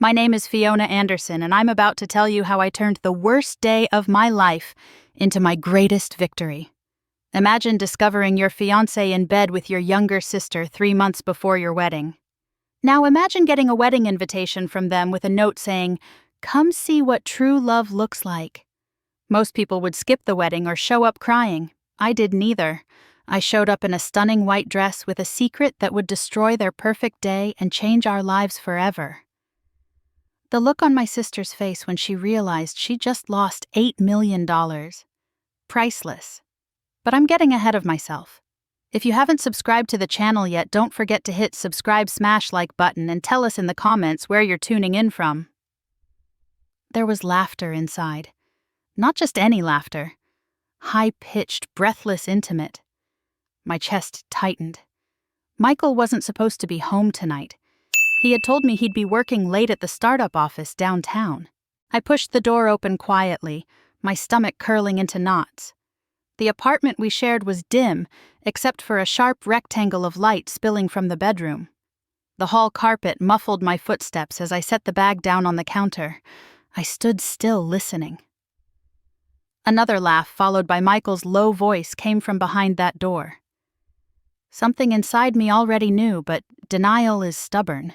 My name is Fiona Anderson, and I'm about to tell you how I turned the worst day of my life into my greatest victory. Imagine discovering your fiancé in bed with your younger sister 3 months before your wedding. Now imagine getting a wedding invitation from them with a note saying, "Come see what true love looks like." Most people would skip the wedding or show up crying. I did neither. I showed up in a stunning white dress with a secret that would destroy their perfect day and change our lives forever. The look on my sister's face when she realized she just lost $8 million. Priceless. But I'm getting ahead of myself. If you haven't subscribed to the channel yet, don't forget to hit subscribe, smash like button, and tell us in the comments where you're tuning in from. There was laughter inside. Not just any laughter. High-pitched, breathless, intimate. My chest tightened. Michael wasn't supposed to be home tonight. He had told me he'd be working late at the startup office downtown. I pushed the door open quietly, my stomach curling into knots. The apartment we shared was dim, except for a sharp rectangle of light spilling from the bedroom. The hall carpet muffled my footsteps as I set the bag down on the counter. I stood still, listening. Another laugh, followed by Michael's low voice, came from behind that door. Something inside me already knew, but denial is stubborn.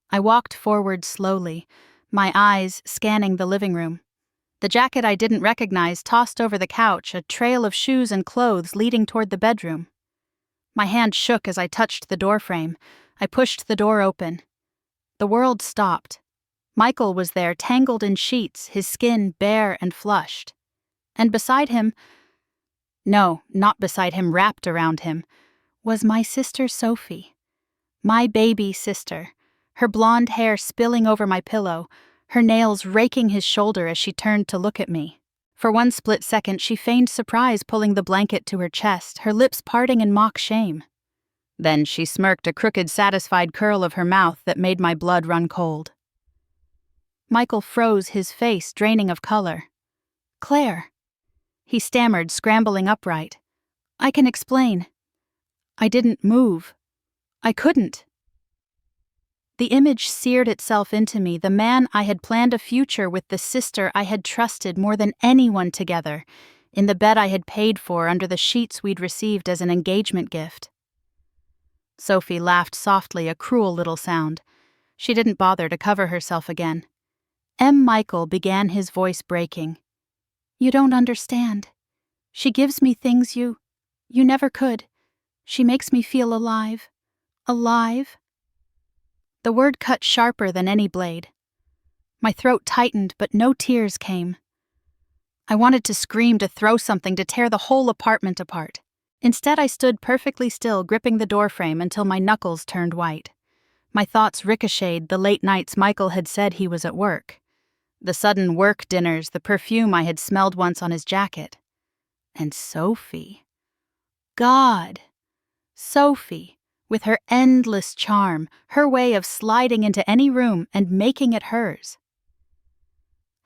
I walked forward slowly, my eyes scanning the living room. The jacket I didn't recognize tossed over the couch, a trail of shoes and clothes leading toward the bedroom. My hand shook as I touched the doorframe. I pushed the door open. The world stopped. Michael was there, tangled in sheets, his skin bare and flushed. And beside him, no, not beside him, wrapped around him, was my sister Sophie. My baby sister, her blonde hair spilling over my pillow, her nails raking his shoulder as she turned to look at me. For one split second, she feigned surprise, pulling the blanket to her chest, her lips parting in mock shame. Then she smirked, a crooked, satisfied curl of her mouth that made my blood run cold. Michael froze, his face draining of color. "Claire," he stammered, scrambling upright. "I can explain. I didn't move. I couldn't." The image seared itself into me, the man I had planned a future with, the sister I had trusted more than anyone together, in the bed I had paid for under the sheets we'd received as an engagement gift. Sophie laughed softly, a cruel little sound. She didn't bother to cover herself again. Michael began, his voice breaking. "You don't understand. She gives me things you never could. She makes me feel alive. Alive." The word cut sharper than any blade. My throat tightened, but no tears came. I wanted to scream, to throw something, to tear the whole apartment apart. Instead, I stood perfectly still, gripping the doorframe until my knuckles turned white. My thoughts ricocheted, the late nights Michael had said he was at work. The sudden work dinners, the perfume I had smelled once on his jacket. And Sophie. God! Sophie, with her endless charm, her way of sliding into any room and making it hers.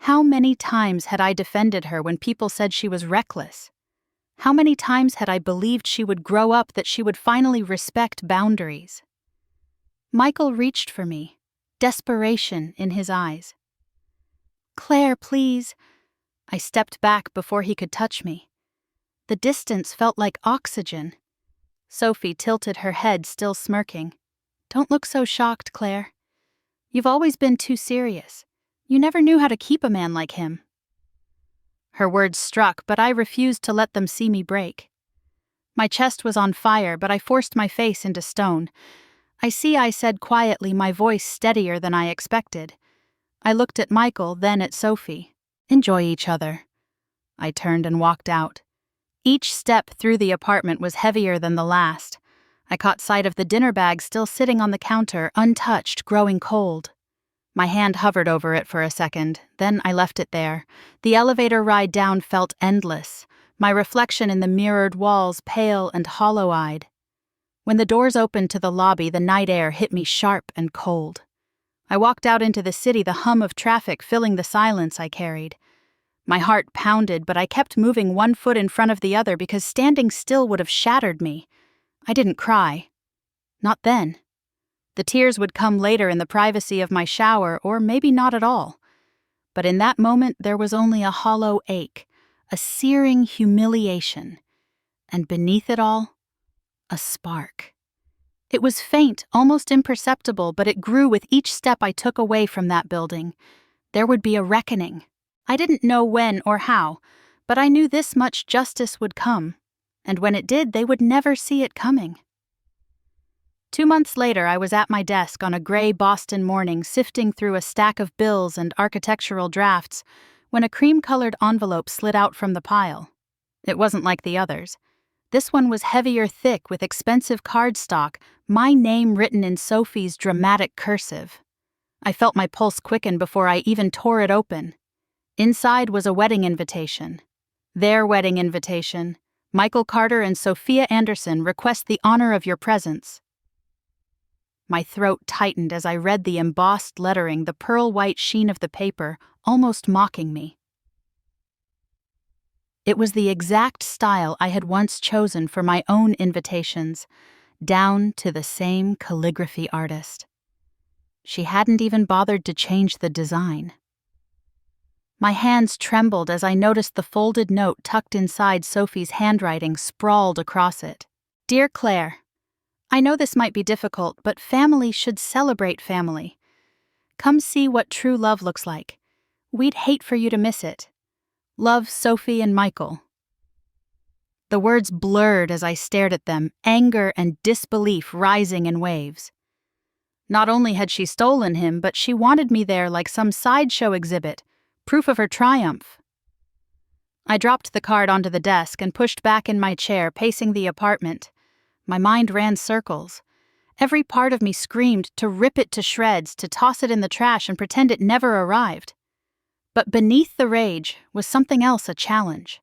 How many times had I defended her when people said she was reckless? How many times had I believed she would grow up, that she would finally respect boundaries? Michael reached for me, desperation in his eyes. "Claire, please." I stepped back before he could touch me. The distance felt like oxygen. Sophie tilted her head, still smirking. "Don't look so shocked, Claire. You've always been too serious. You never knew how to keep a man like him." Her words struck, but I refused to let them see me break. My chest was on fire, but I forced my face into stone. "I see," I said quietly, my voice steadier than I expected. I looked at Michael, then at Sophie. "Enjoy each other." I turned and walked out. Each step through the apartment was heavier than the last. I caught sight of the dinner bag still sitting on the counter, untouched, growing cold. My hand hovered over it for a second, then I left it there. The elevator ride down felt endless, my reflection in the mirrored walls pale and hollow-eyed. When the doors opened to the lobby, the night air hit me sharp and cold. I walked out into the city, the hum of traffic filling the silence I carried. My heart pounded, but I kept moving one foot in front of the other because standing still would have shattered me. I didn't cry. Not then. The tears would come later in the privacy of my shower, or maybe not at all. But in that moment there was only a hollow ache, a searing humiliation, and beneath it all, a spark. It was faint, almost imperceptible, but it grew with each step I took away from that building. There would be a reckoning. I didn't know when or how, but I knew this much: justice would come, and when it did, they would never see it coming. 2 months later, I was at my desk on a gray Boston morning, sifting through a stack of bills and architectural drafts, when a cream-colored envelope slid out from the pile. It wasn't like the others. This one was heavier, thick, with expensive cardstock, my name written in Sophie's dramatic cursive. I felt my pulse quicken before I even tore it open. Inside was a wedding invitation. Their wedding invitation. Michael Carter and Sophia Anderson request the honor of your presence. My throat tightened as I read the embossed lettering, the pearl-white sheen of the paper, almost mocking me. It was the exact style I had once chosen for my own invitations, down to the same calligraphy artist. She hadn't even bothered to change the design. My hands trembled as I noticed the folded note tucked inside Sophie's handwriting sprawled across it. Dear Claire, I know this might be difficult, but family should celebrate family. Come see what true love looks like. We'd hate for you to miss it. Love, Sophie and Michael. The words blurred as I stared at them, anger and disbelief rising in waves. Not only had she stolen him, but she wanted me there like some sideshow exhibit, proof of her triumph. I dropped the card onto the desk and pushed back in my chair, pacing the apartment. My mind ran circles. Every part of me screamed to rip it to shreds, to toss it in the trash and pretend it never arrived. But beneath the rage was something else, a challenge.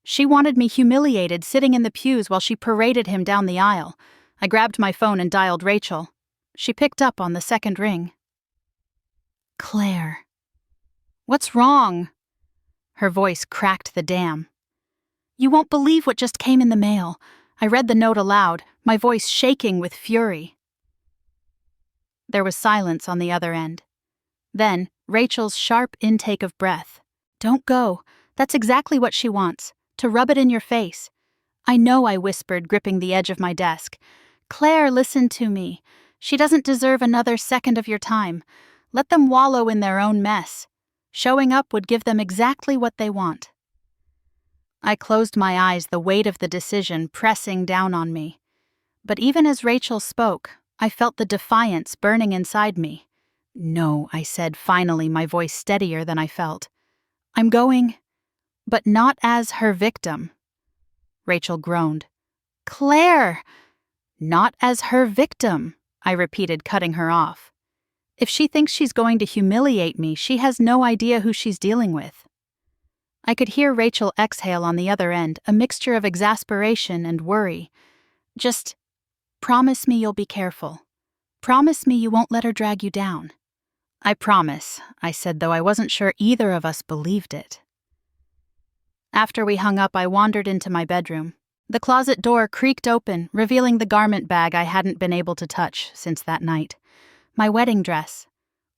She wanted me humiliated, sitting in the pews while she paraded him down the aisle. I grabbed my phone and dialed Rachel. She picked up on the second ring. Claire. What's wrong? Her voice cracked the dam. You won't believe what just came in the mail. I read the note aloud, my voice shaking with fury. There was silence on the other end. Then, Rachel's sharp intake of breath. Don't go. That's exactly what she wants. To rub it in your face. I know, I whispered, gripping the edge of my desk. Claire, listen to me. She doesn't deserve another second of your time. Let them wallow in their own mess. Showing up would give them exactly what they want. I closed my eyes, the weight of the decision pressing down on me. But even as Rachel spoke, I felt the defiance burning inside me. No, I said finally, my voice steadier than I felt. I'm going, but not as her victim. Rachel groaned. Claire! Not as her victim, I repeated, cutting her off. If she thinks she's going to humiliate me, she has no idea who she's dealing with. I could hear Rachel exhale on the other end, a mixture of exasperation and worry. Just promise me you'll be careful. Promise me you won't let her drag you down. I promise, I said, though I wasn't sure either of us believed it. After we hung up, I wandered into my bedroom. The closet door creaked open, revealing the garment bag I hadn't been able to touch since that night. My wedding dress.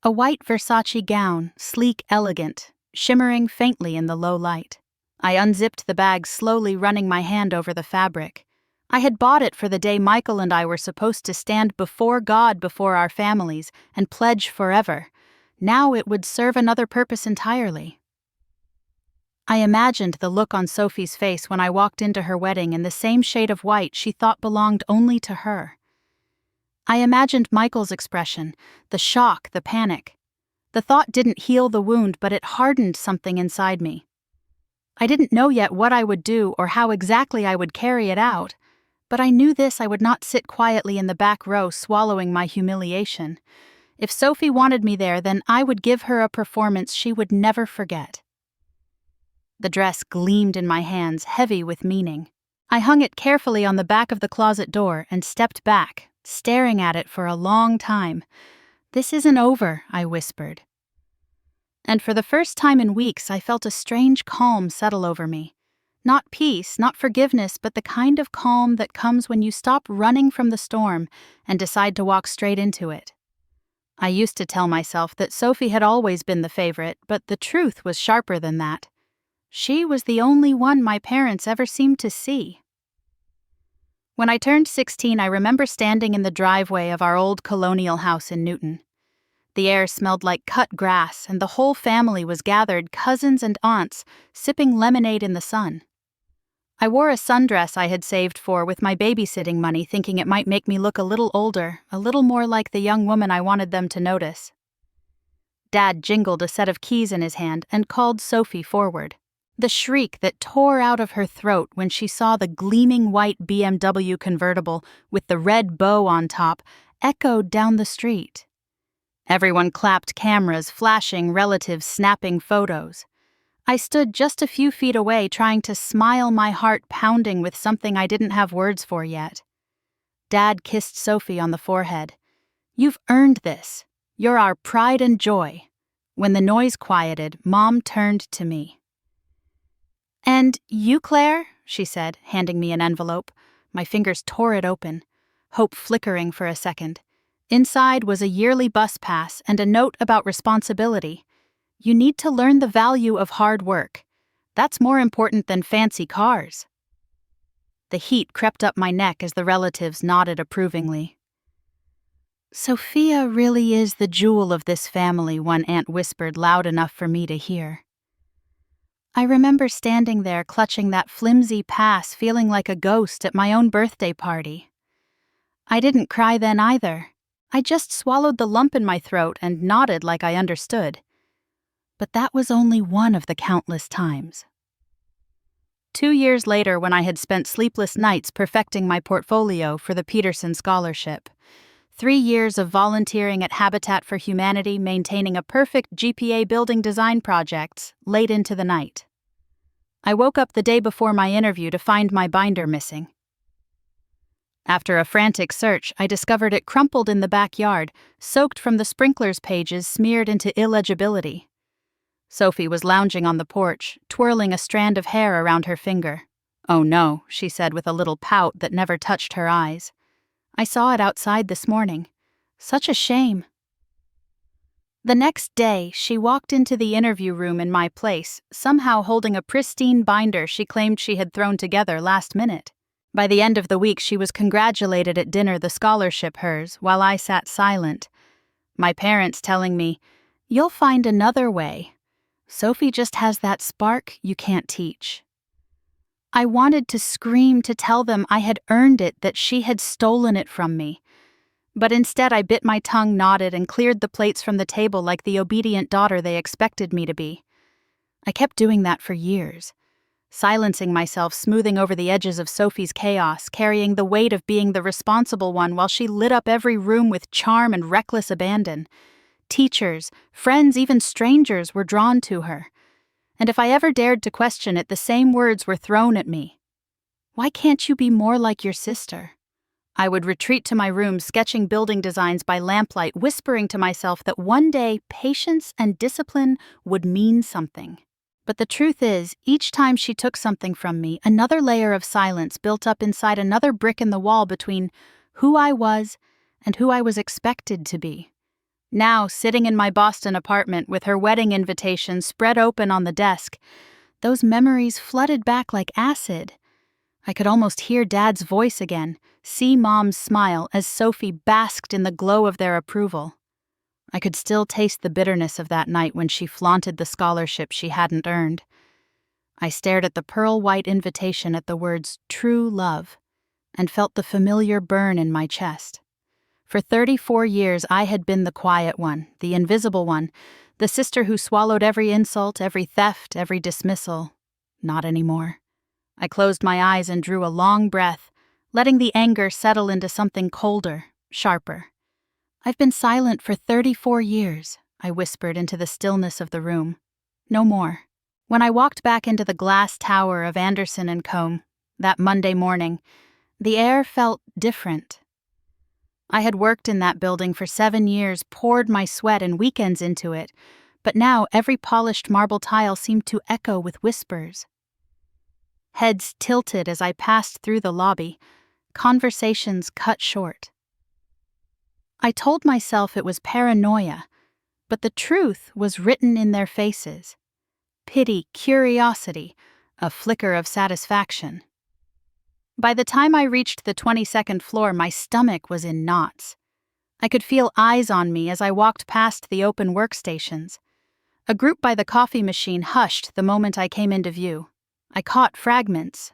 A white Versace gown, sleek, elegant, shimmering faintly in the low light. I unzipped the bag, slowly running my hand over the fabric. I had bought it for the day Michael and I were supposed to stand before God, before our families, and pledge forever. Now it would serve another purpose entirely. I imagined the look on Sophie's face when I walked into her wedding in the same shade of white she thought belonged only to her. I imagined Michael's expression, the shock, the panic. The thought didn't heal the wound, but it hardened something inside me. I didn't know yet what I would do or how exactly I would carry it out, but I knew this: I would not sit quietly in the back row swallowing my humiliation. If Sophie wanted me there, then I would give her a performance she would never forget. The dress gleamed in my hands, heavy with meaning. I hung it carefully on the back of the closet door and stepped back, staring at it for a long time. This isn't over, I whispered. And for the first time in weeks, I felt a strange calm settle over me. Not peace, not forgiveness, but the kind of calm that comes when you stop running from the storm and decide to walk straight into it. I used to tell myself that Sophie had always been the favorite, but the truth was sharper than that. She was the only one my parents ever seemed to see. When I turned 16, I remember standing in the driveway of our old colonial house in Newton. The air smelled like cut grass, and the whole family was gathered, cousins and aunts, sipping lemonade in the sun. I wore a sundress I had saved for with my babysitting money, thinking it might make me look a little older, a little more like the young woman I wanted them to notice. Dad jingled a set of keys in his hand and called Sophie forward. The shriek that tore out of her throat when she saw the gleaming white BMW convertible with the red bow on top echoed down the street. Everyone clapped, cameras flashing, relatives snapping photos. I stood just a few feet away trying to smile, my heart pounding with something I didn't have words for yet. Dad kissed Sophie on the forehead. "You've earned this. You're our pride and joy." When the noise quieted, Mom turned to me. "And you, Claire?" she said, handing me an envelope. My fingers tore it open, hope flickering for a second. Inside was a yearly bus pass and a note about responsibility. "You need to learn the value of hard work. That's more important than fancy cars." The heat crept up my neck as the relatives nodded approvingly. "Sophia really is the jewel of this family," one aunt whispered loud enough for me to hear. I remember standing there clutching that flimsy pass, feeling like a ghost at my own birthday party. I didn't cry then either. I just swallowed the lump in my throat and nodded like I understood. But that was only one of the countless times. 2 years later, when I had spent sleepless nights perfecting my portfolio for the Peterson Scholarship, 3 years of volunteering at Habitat for Humanity maintaining a perfect GPA building design projects late into the night. I woke up the day before my interview to find my binder missing. After a frantic search, I discovered it crumpled in the backyard, soaked from the sprinklers pages smeared into illegibility. Sophie was lounging on the porch, twirling a strand of hair around her finger. "Oh no," she said with a little pout that never touched her eyes. "I saw it outside this morning. Such a shame." The next day, she walked into the interview room in my place, somehow holding a pristine binder she claimed she had thrown together last minute. By the end of the week, she was congratulated at dinner, the scholarship hers, while I sat silent. My parents telling me, "You'll find another way. Sophie just has that spark you can't teach." I wanted to scream to tell them I had earned it, that she had stolen it from me. But instead I bit my tongue, nodded, and cleared the plates from the table like the obedient daughter they expected me to be. I kept doing that for years, silencing myself, smoothing over the edges of Sophie's chaos, carrying the weight of being the responsible one while she lit up every room with charm and reckless abandon. Teachers, friends, even strangers were drawn to her. And if I ever dared to question it, the same words were thrown at me. "Why can't you be more like your sister?" I would retreat to my room, sketching building designs by lamplight, whispering to myself that one day patience and discipline would mean something. But the truth is, each time she took something from me, another layer of silence built up inside, another brick in the wall between who I was and who I was expected to be. Now, sitting in my Boston apartment with her wedding invitation spread open on the desk, those memories flooded back like acid. I could almost hear Dad's voice again, see Mom's smile as Sophie basked in the glow of their approval. I could still taste the bitterness of that night when she flaunted the scholarship she hadn't earned. I stared at the pearl-white invitation at the words "True Love" and felt the familiar burn in my chest. For 34 years, I had been the quiet one, the invisible one, the sister who swallowed every insult, every theft, every dismissal. Not anymore. I closed my eyes and drew a long breath, letting the anger settle into something colder, sharper. "I've been silent for 34 years, I whispered into the stillness of the room. No more. When I walked back into the glass tower of Anderson and Combe, that Monday morning, the air felt different. I had worked in that building for 7 years, poured my sweat and weekends into it, but now every polished marble tile seemed to echo with whispers. Heads tilted as I passed through the lobby, conversations cut short. I told myself it was paranoia, but the truth was written in their faces. Pity, curiosity, a flicker of satisfaction. By the time I reached the 22nd floor, my stomach was in knots. I could feel eyes on me as I walked past the open workstations. A group by the coffee machine hushed the moment I came into view. I caught fragments.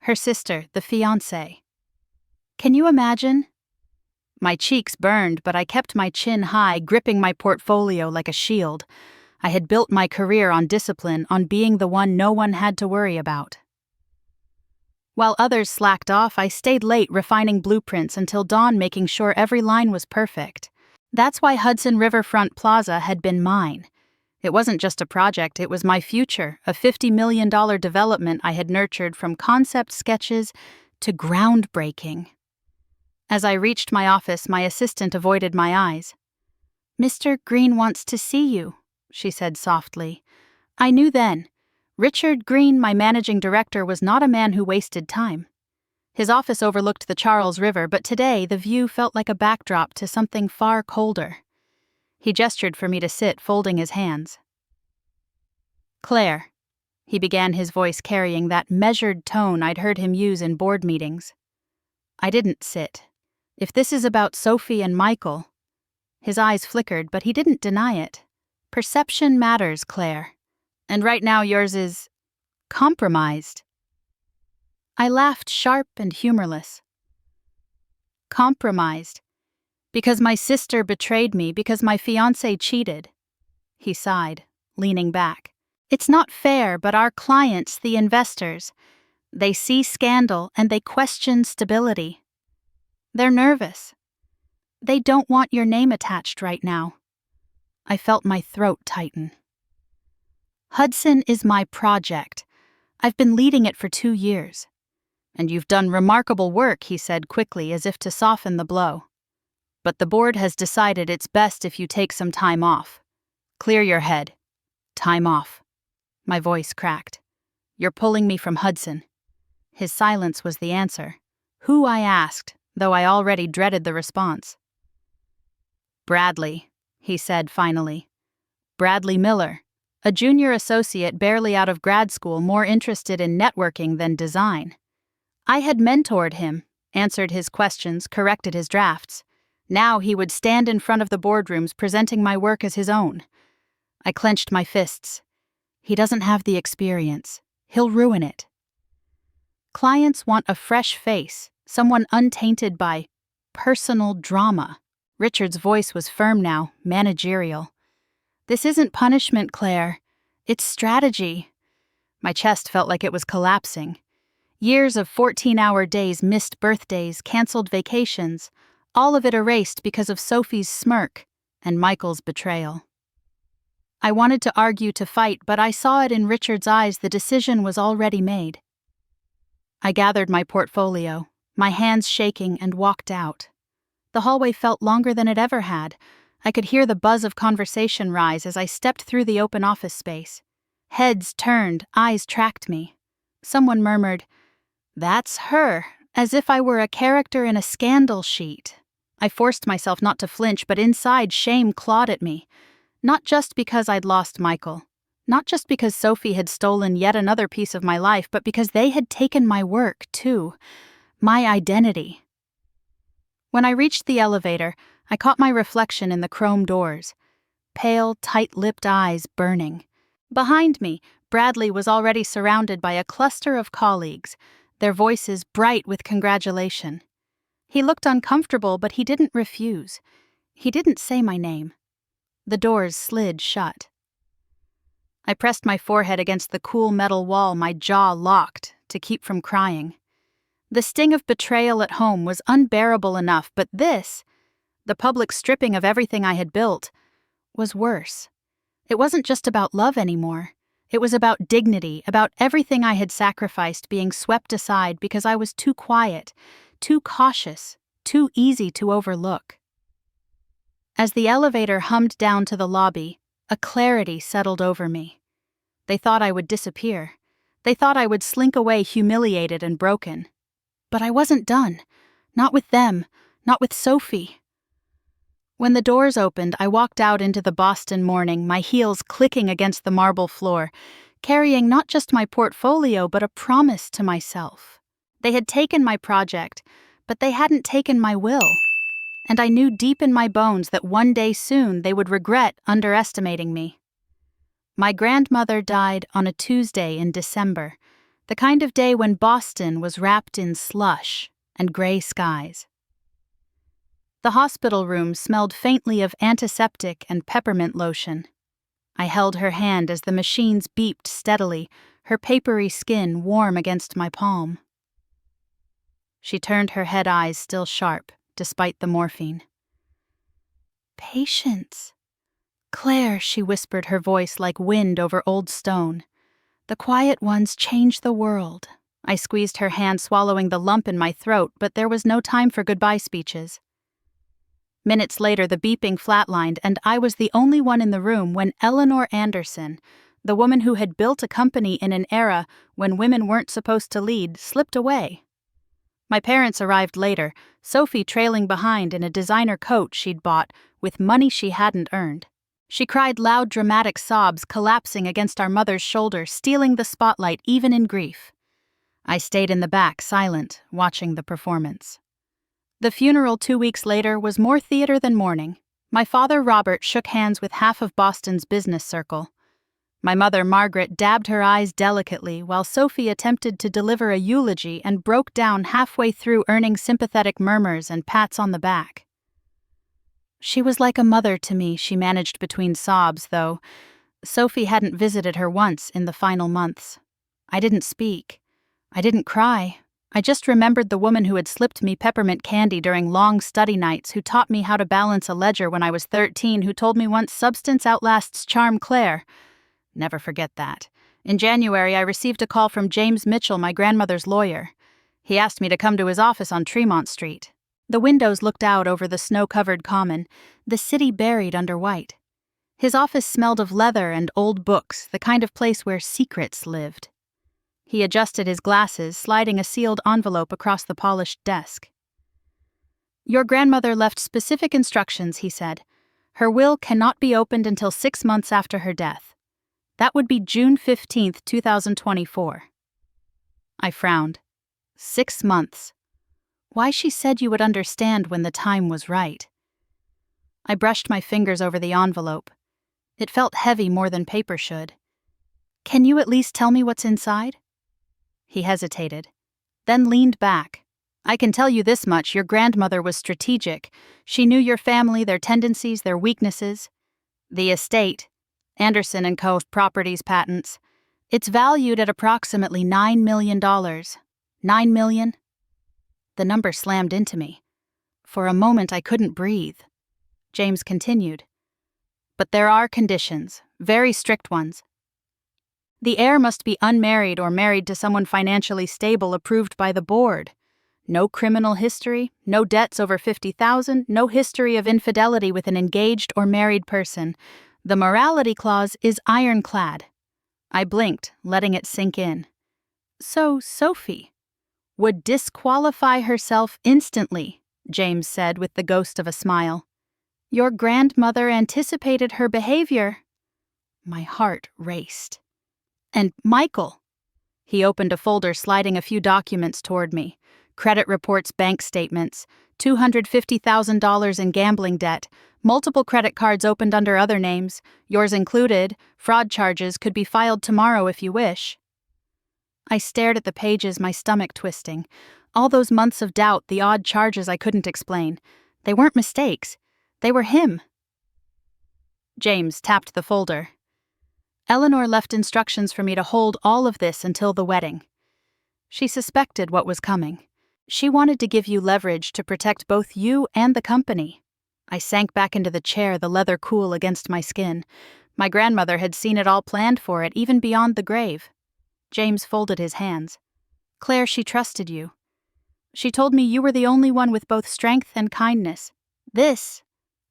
Her sister, the fiancé. Can you imagine? My cheeks burned, but I kept my chin high, gripping my portfolio like a shield. I had built my career on discipline, on being the one no one had to worry about. While others slacked off, I stayed late refining blueprints until dawn, making sure every line was perfect. That's why Hudson Riverfront Plaza had been mine. It wasn't just a project, it was my future, a $50 million development I had nurtured from concept sketches to groundbreaking. As I reached my office, my assistant avoided my eyes. "Mr. Green wants to see you," she said softly. I knew then. Richard Green, my managing director, was not a man who wasted time. His office overlooked the Charles River, but today the view felt like a backdrop to something far colder. He gestured for me to sit, folding his hands. "Claire," he began, his voice carrying that measured tone I'd heard him use in board meetings. I didn't sit. If this is about Sophie and Michael... His eyes flickered, but he didn't deny it. "Perception matters, Claire. And right now yours is... compromised." I laughed, sharp and humorless. "Compromised. Because my sister betrayed me, because my fiancé cheated." He sighed, leaning back. "It's not fair, but our clients, the investors, they see scandal and they question stability. They're nervous. They don't want your name attached right now." I felt my throat tighten. "Hudson is my project. I've been leading it for 2 years. And you've done remarkable work," he said quickly, as if to soften the blow. "But the board has decided it's best if you take some time off. Clear your head. Time off." My voice cracked. "You're pulling me from Hudson." His silence was the answer. Who, I asked, though I already dreaded the response. "Bradley," he said finally. "Bradley Miller, a junior associate barely out of grad school, more interested in networking than design. I had mentored him, answered his questions, corrected his drafts. Now he would stand in front of the boardrooms presenting my work as his own. I clenched my fists. He doesn't have the experience. He'll ruin it. Clients want a fresh face, someone untainted by personal drama. Richard's voice was firm now, managerial. "This isn't punishment, Claire. It's strategy." My chest felt like it was collapsing. Years of 14-hour days, missed birthdays, canceled vacations, all of it erased because of Sophie's smirk and Michael's betrayal. I wanted to argue, to fight, but I saw it in Richard's eyes. The decision was already made. I gathered my portfolio, my hands shaking, and walked out. The hallway felt longer than it ever had. I could hear the buzz of conversation rise as I stepped through the open office space. Heads turned, eyes tracked me. Someone murmured, "That's her," as if I were a character in a scandal sheet. I forced myself not to flinch, but inside shame clawed at me. Not just because I'd lost Michael. Not just because Sophie had stolen yet another piece of my life, but because they had taken my work, too. My identity. When I reached the elevator, I caught my reflection in the chrome doors. Pale, tight-lipped eyes burning. Behind me, Bradley was already surrounded by a cluster of colleagues, their voices bright with congratulation. He looked uncomfortable, but he didn't refuse. He didn't say my name. The doors slid shut. I pressed my forehead against the cool metal wall, my jaw locked, to keep from crying. The sting of betrayal at home was unbearable enough, but this, the public stripping of everything I had built, was worse. It wasn't just about love anymore. It was about dignity, about everything I had sacrificed being swept aside because I was too quiet, too cautious, too easy to overlook. As the elevator hummed down to the lobby, a clarity settled over me. They thought I would disappear. They thought I would slink away humiliated and broken. But I wasn't done. Not with them. Not with Sophie. When the doors opened, I walked out into the Boston morning, my heels clicking against the marble floor, carrying not just my portfolio but a promise to myself. They had taken my project, but they hadn't taken my will. And I knew deep in my bones that one day soon they would regret underestimating me. My grandmother died on a Tuesday in December, the kind of day when Boston was wrapped in slush and gray skies. The hospital room smelled faintly of antiseptic and peppermint lotion. I held her hand as the machines beeped steadily, her papery skin warm against my palm. She turned her head eyes still sharp, despite the morphine. "Patience. Claire," she whispered, her voice like wind over old stone. "The quiet ones change the world." I squeezed her hand, swallowing the lump in my throat, but there was no time for goodbye speeches. Minutes later, the beeping flatlined, and I was the only one in the room when Eleanor Anderson, the woman who had built a company in an era when women weren't supposed to lead, slipped away. My parents arrived later, Sophie trailing behind in a designer coat she'd bought with money she hadn't earned. She cried loud, dramatic sobs, collapsing against our mother's shoulder, stealing the spotlight even in grief. I stayed in the back, silent, watching the performance. The funeral 2 weeks later was more theater than mourning. My father, Robert, shook hands with half of Boston's business circle. My mother, Margaret, dabbed her eyes delicately while Sophie attempted to deliver a eulogy and broke down halfway through, earning sympathetic murmurs and pats on the back. "She was like a mother to me," she managed between sobs, though Sophie hadn't visited her once in the final months. I didn't speak. I didn't cry. I just remembered the woman who had slipped me peppermint candy during long study nights, who taught me how to balance a ledger when I was 13, who told me once substance outlasts charm. Claire. Never forget that. In January, I received a call from James Mitchell, my grandmother's lawyer. He asked me to come to his office on Tremont Street. The windows looked out over the snow-covered common, the city buried under white. His office smelled of leather and old books, the kind of place where secrets lived. He adjusted his glasses, sliding a sealed envelope across the polished desk. "Your grandmother left specific instructions," he said. "Her will cannot be opened until 6 months after her death. That would be June 15th, 2024. I frowned. 6 months. Why, she said you would understand when the time was right. I brushed my fingers over the envelope. It felt heavy more than paper should. "Can you at least tell me what's inside?" He hesitated, then leaned back. "I can tell you this much: your grandmother was strategic. She knew your family, their tendencies, their weaknesses. The estate, Anderson & Co. Properties patents, it's valued at approximately $9 million. $9 million? The number slammed into me. For a moment I couldn't breathe. James continued. "But there are conditions, very strict ones. The heir must be unmarried or married to someone financially stable, approved by the board. No criminal history, no debts over $50,000, no history of infidelity with an engaged or married person. The morality clause is ironclad." I blinked, letting it sink in. "So Sophie would disqualify herself instantly," James said with the ghost of a smile. "Your grandmother anticipated her behavior." My heart raced. "And Michael." He opened a folder, sliding a few documents toward me. Credit reports, bank statements, $250,000 in gambling debt, multiple credit cards opened under other names, yours included. Fraud charges could be filed tomorrow if you wish. I stared at the pages, my stomach twisting. All those months of doubt, the odd charges I couldn't explain. They weren't mistakes. They were him. James tapped the folder. "Eleanor left instructions for me to hold all of this until the wedding. She suspected what was coming. She wanted to give you leverage to protect both you and the company." I sank back into the chair, the leather cool against my skin. My grandmother had seen it all, planned for it, even beyond the grave. James folded his hands. "Claire, she trusted you. She told me you were the only one with both strength and kindness. This,"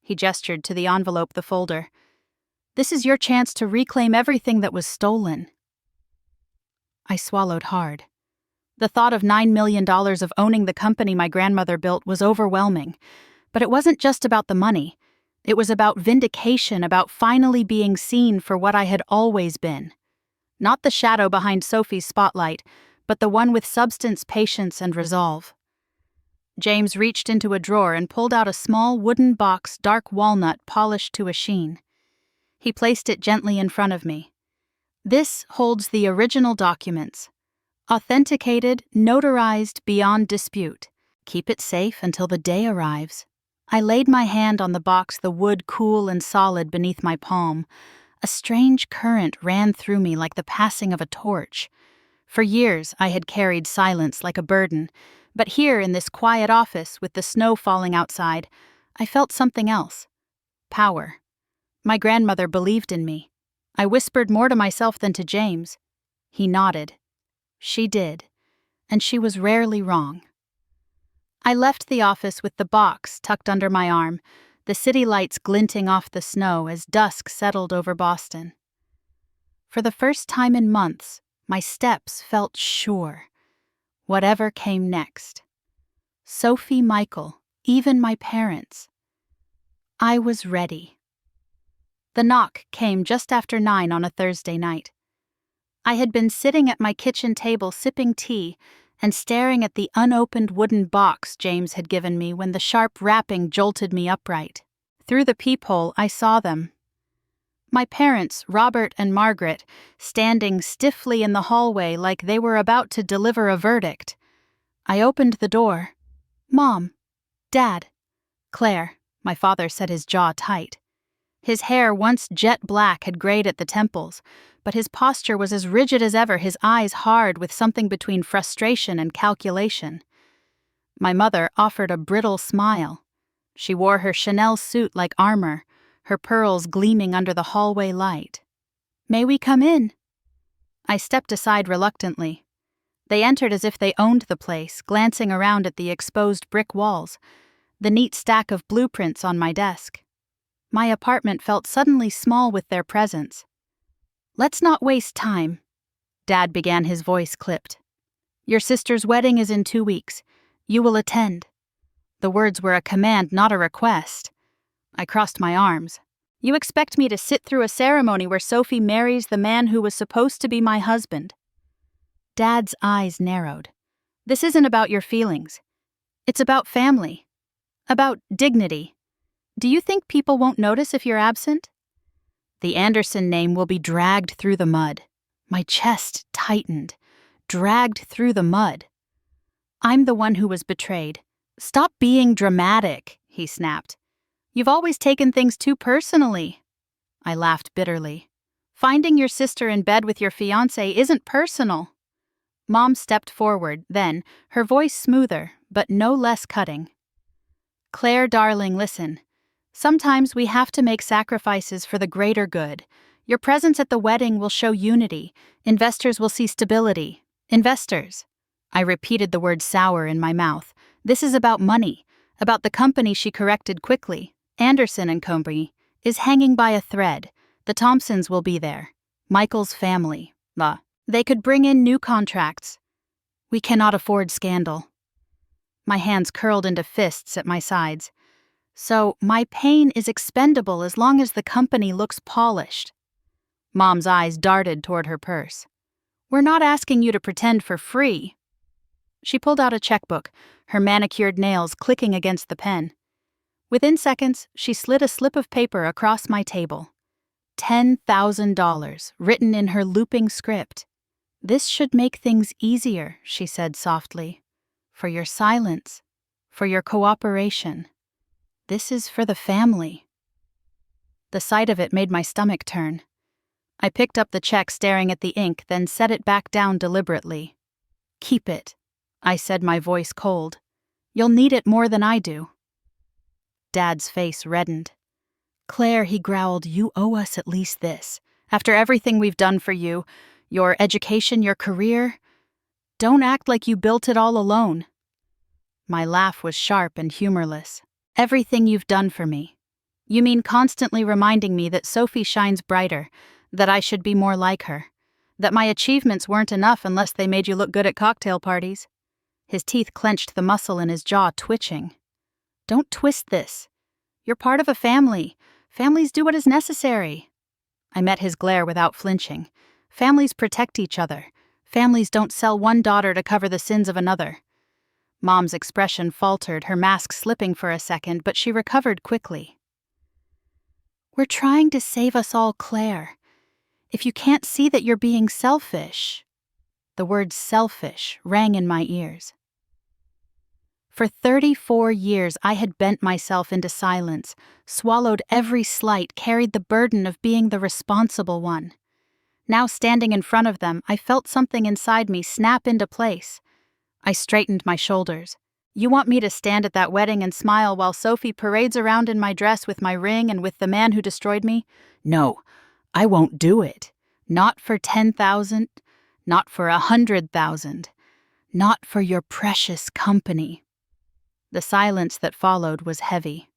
he gestured to the envelope, the folder, "this is your chance to reclaim everything that was stolen." I swallowed hard. The thought of $9 million of owning the company my grandmother built was overwhelming. But it wasn't just about the money. It was about vindication, about finally being seen for what I had always been. Not the shadow behind Sophie's spotlight, but the one with substance, patience, and resolve. James reached into a drawer and pulled out a small wooden box, dark walnut, polished to a sheen. He placed it gently in front of me. This holds the original documents. Authenticated, notarized beyond dispute. Keep it safe until the day arrives. I laid my hand on the box, the wood cool and solid beneath my palm. A strange current ran through me like the passing of a torch. For years, I had carried silence like a burden, but here in this quiet office with the snow falling outside, I felt something else. Power. My grandmother believed in me. I whispered more to myself than to James. He nodded. She did, and she was rarely wrong. I left the office with the box tucked under my arm, the city lights glinting off the snow as dusk settled over Boston. For the first time in months, my steps felt sure. Whatever came next. Sophie, Michael, even my parents. I was ready. The knock came just after 9 on a Thursday night. I had been sitting at my kitchen table sipping tea and staring at the unopened wooden box James had given me when the sharp rapping jolted me upright. Through the peephole, I saw them. My parents, Robert and Margaret, standing stiffly in the hallway like they were about to deliver a verdict. I opened the door. Mom. Dad. Claire. My father set his jaw tight. His hair, once jet black, had grayed at the temples, but his posture was as rigid as ever, his eyes hard with something between frustration and calculation. My mother offered a brittle smile. She wore her Chanel suit like armor, her pearls gleaming under the hallway light. "May we come in?" I stepped aside reluctantly. They entered as if they owned the place, glancing around at the exposed brick walls, the neat stack of blueprints on my desk. My apartment felt suddenly small with their presence. "Let's not waste time." Dad began, his voice clipped. "Your sister's wedding is in 2 weeks. You will attend." The words were a command, not a request. I crossed my arms. "You expect me to sit through a ceremony where Sophie marries the man who was supposed to be my husband?" Dad's eyes narrowed. "This isn't about your feelings. It's about family. About dignity. Do you think people won't notice if you're absent?" The Anderson name will be dragged through the mud. My chest tightened. Dragged through the mud. "I'm the one who was betrayed. Stop being dramatic," he snapped. "You've always taken things too personally." I laughed bitterly. "Finding your sister in bed with your fiancé isn't personal." Mom stepped forward, then, her voice smoother, but no less cutting. "Claire, darling, listen. Sometimes we have to make sacrifices for the greater good. Your presence at the wedding will show unity. Investors will see stability. Investors." I repeated the word sour in my mouth. "This is about money, about the company," she corrected quickly. "Anderson and Company is hanging by a thread. The Thompsons will be there. Michael's family. They could bring in new contracts. We cannot afford scandal." My hands curled into fists at my sides. "So, my pain is expendable as long as the company looks polished." Mom's eyes darted toward her purse. "We're not asking you to pretend for free." She pulled out a checkbook, her manicured nails clicking against the pen. Within seconds, she slid a slip of paper across my table. $10,000, written in her looping script. "This should make things easier," she said softly. "For your silence, for your cooperation. This is for the family." The sight of it made my stomach turn. I picked up the check, staring at the ink, then set it back down deliberately. "Keep it," I said, my voice cold. "You'll need it more than I do." Dad's face reddened. "Claire," he growled, "you owe us at least this. After everything we've done for you, your education, your career, don't act like you built it all alone." My laugh was sharp and humorless. "Everything you've done for me. You mean constantly reminding me that Sophie shines brighter, that I should be more like her, That my achievements weren't enough unless they made you look good at cocktail parties. His teeth clenched, the muscle in his jaw twitching. Don't twist this. You're part of a family. Families do what is necessary. I met his glare without flinching. Families protect each other. Families don't sell one daughter to cover the sins of another. Mom's expression faltered, her mask slipping for a second, but she recovered quickly. We're trying to save us all, Claire. If you can't see that you're being selfish. The word selfish rang in my ears. For 34 years, I had bent myself into silence, swallowed every slight, carried the burden of being the responsible one. Now standing in front of them, I felt something inside me snap into place. I straightened my shoulders. You want me to stand at that wedding and smile while Sophie parades around in my dress with my ring and with the man who destroyed me? No, I won't do it. Not for 10,000, not for 100,000, not for your precious company. The silence that followed was heavy.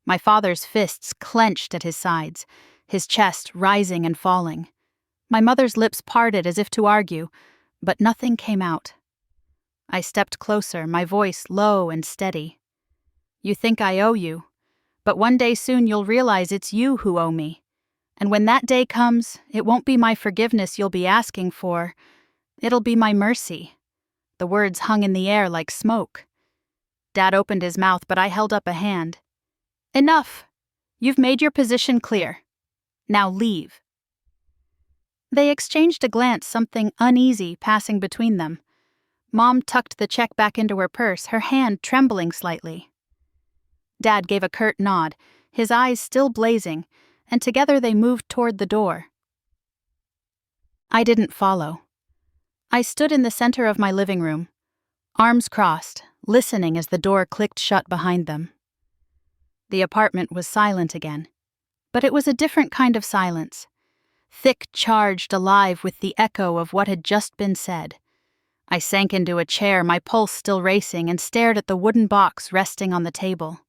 My father's fists clenched at his sides, his chest rising and falling. My mother's lips parted as if to argue, but nothing came out. I stepped closer, my voice low and steady. You think I owe you, but one day soon you'll realize it's you who owe me. And when that day comes, it won't be my forgiveness you'll be asking for. It'll be my mercy. The words hung in the air like smoke. Dad opened his mouth, but I held up a hand. Enough! You've made your position clear. Now leave. They exchanged a glance, something uneasy passing between them. Mom tucked the check back into her purse, her hand trembling slightly. Dad gave a curt nod, his eyes still blazing, and together they moved toward the door. I didn't follow. I stood in the center of my living room, arms crossed, listening as the door clicked shut behind them. The apartment was silent again, but it was a different kind of silence, thick, charged, alive with the echo of what had just been said. I sank into a chair, my pulse still racing, and stared at the wooden box resting on the table.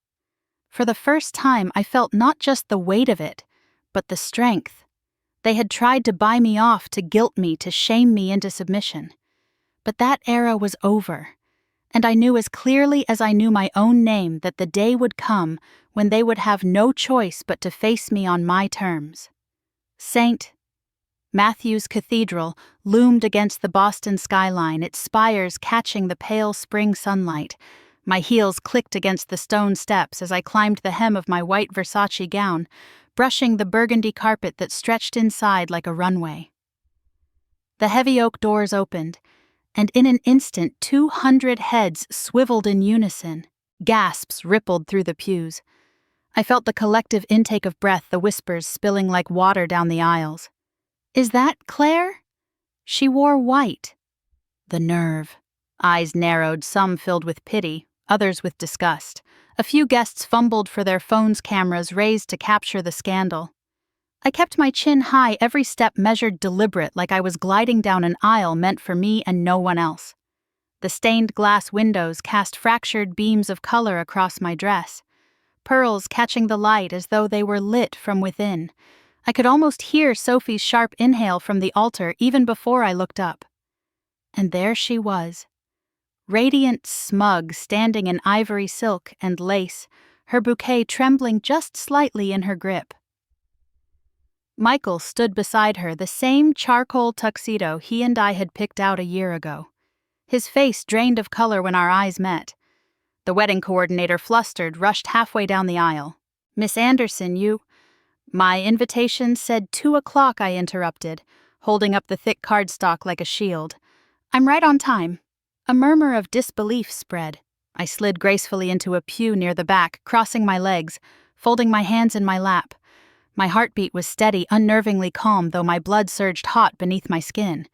For the first time, I felt not just the weight of it, but the strength. They had tried to buy me off, to guilt me, to shame me into submission. But that era was over, and I knew as clearly as I knew my own name that the day would come when they would have no choice but to face me on my terms. St. Matthew's Cathedral loomed against the Boston skyline, its spires catching the pale spring sunlight. My heels clicked against the stone steps as I climbed the hem of my white Versace gown, brushing the burgundy carpet that stretched inside like a runway. The heavy oak doors opened, and in an instant 200 heads swiveled in unison. Gasps rippled through the pews. I felt the collective intake of breath, the whispers spilling like water down the aisles. Is that Claire? She wore white. The nerve. Eyes narrowed, some filled with pity, others with disgust. A few guests fumbled for their phones' cameras raised to capture the scandal. I kept my chin high, every step measured, deliberate, like I was gliding down an aisle meant for me and no one else. The stained glass windows cast fractured beams of color across my dress, pearls catching the light as though they were lit from within. I could almost hear Sophie's sharp inhale from the altar even before I looked up. And there she was, radiant, smug, standing in ivory silk and lace, her bouquet trembling just slightly in her grip. Michael stood beside her, the same charcoal tuxedo he and I had picked out a year ago. His face drained of color when our eyes met. The wedding coordinator, flustered, rushed halfway down the aisle. "Miss Anderson, you—" "My invitation said 2 o'clock," I interrupted, holding up the thick cardstock like a shield. "I'm right on time." A murmur of disbelief spread. I slid gracefully into a pew near the back, crossing my legs, folding my hands in my lap. My heartbeat was steady, unnervingly calm, though my blood surged hot beneath my skin.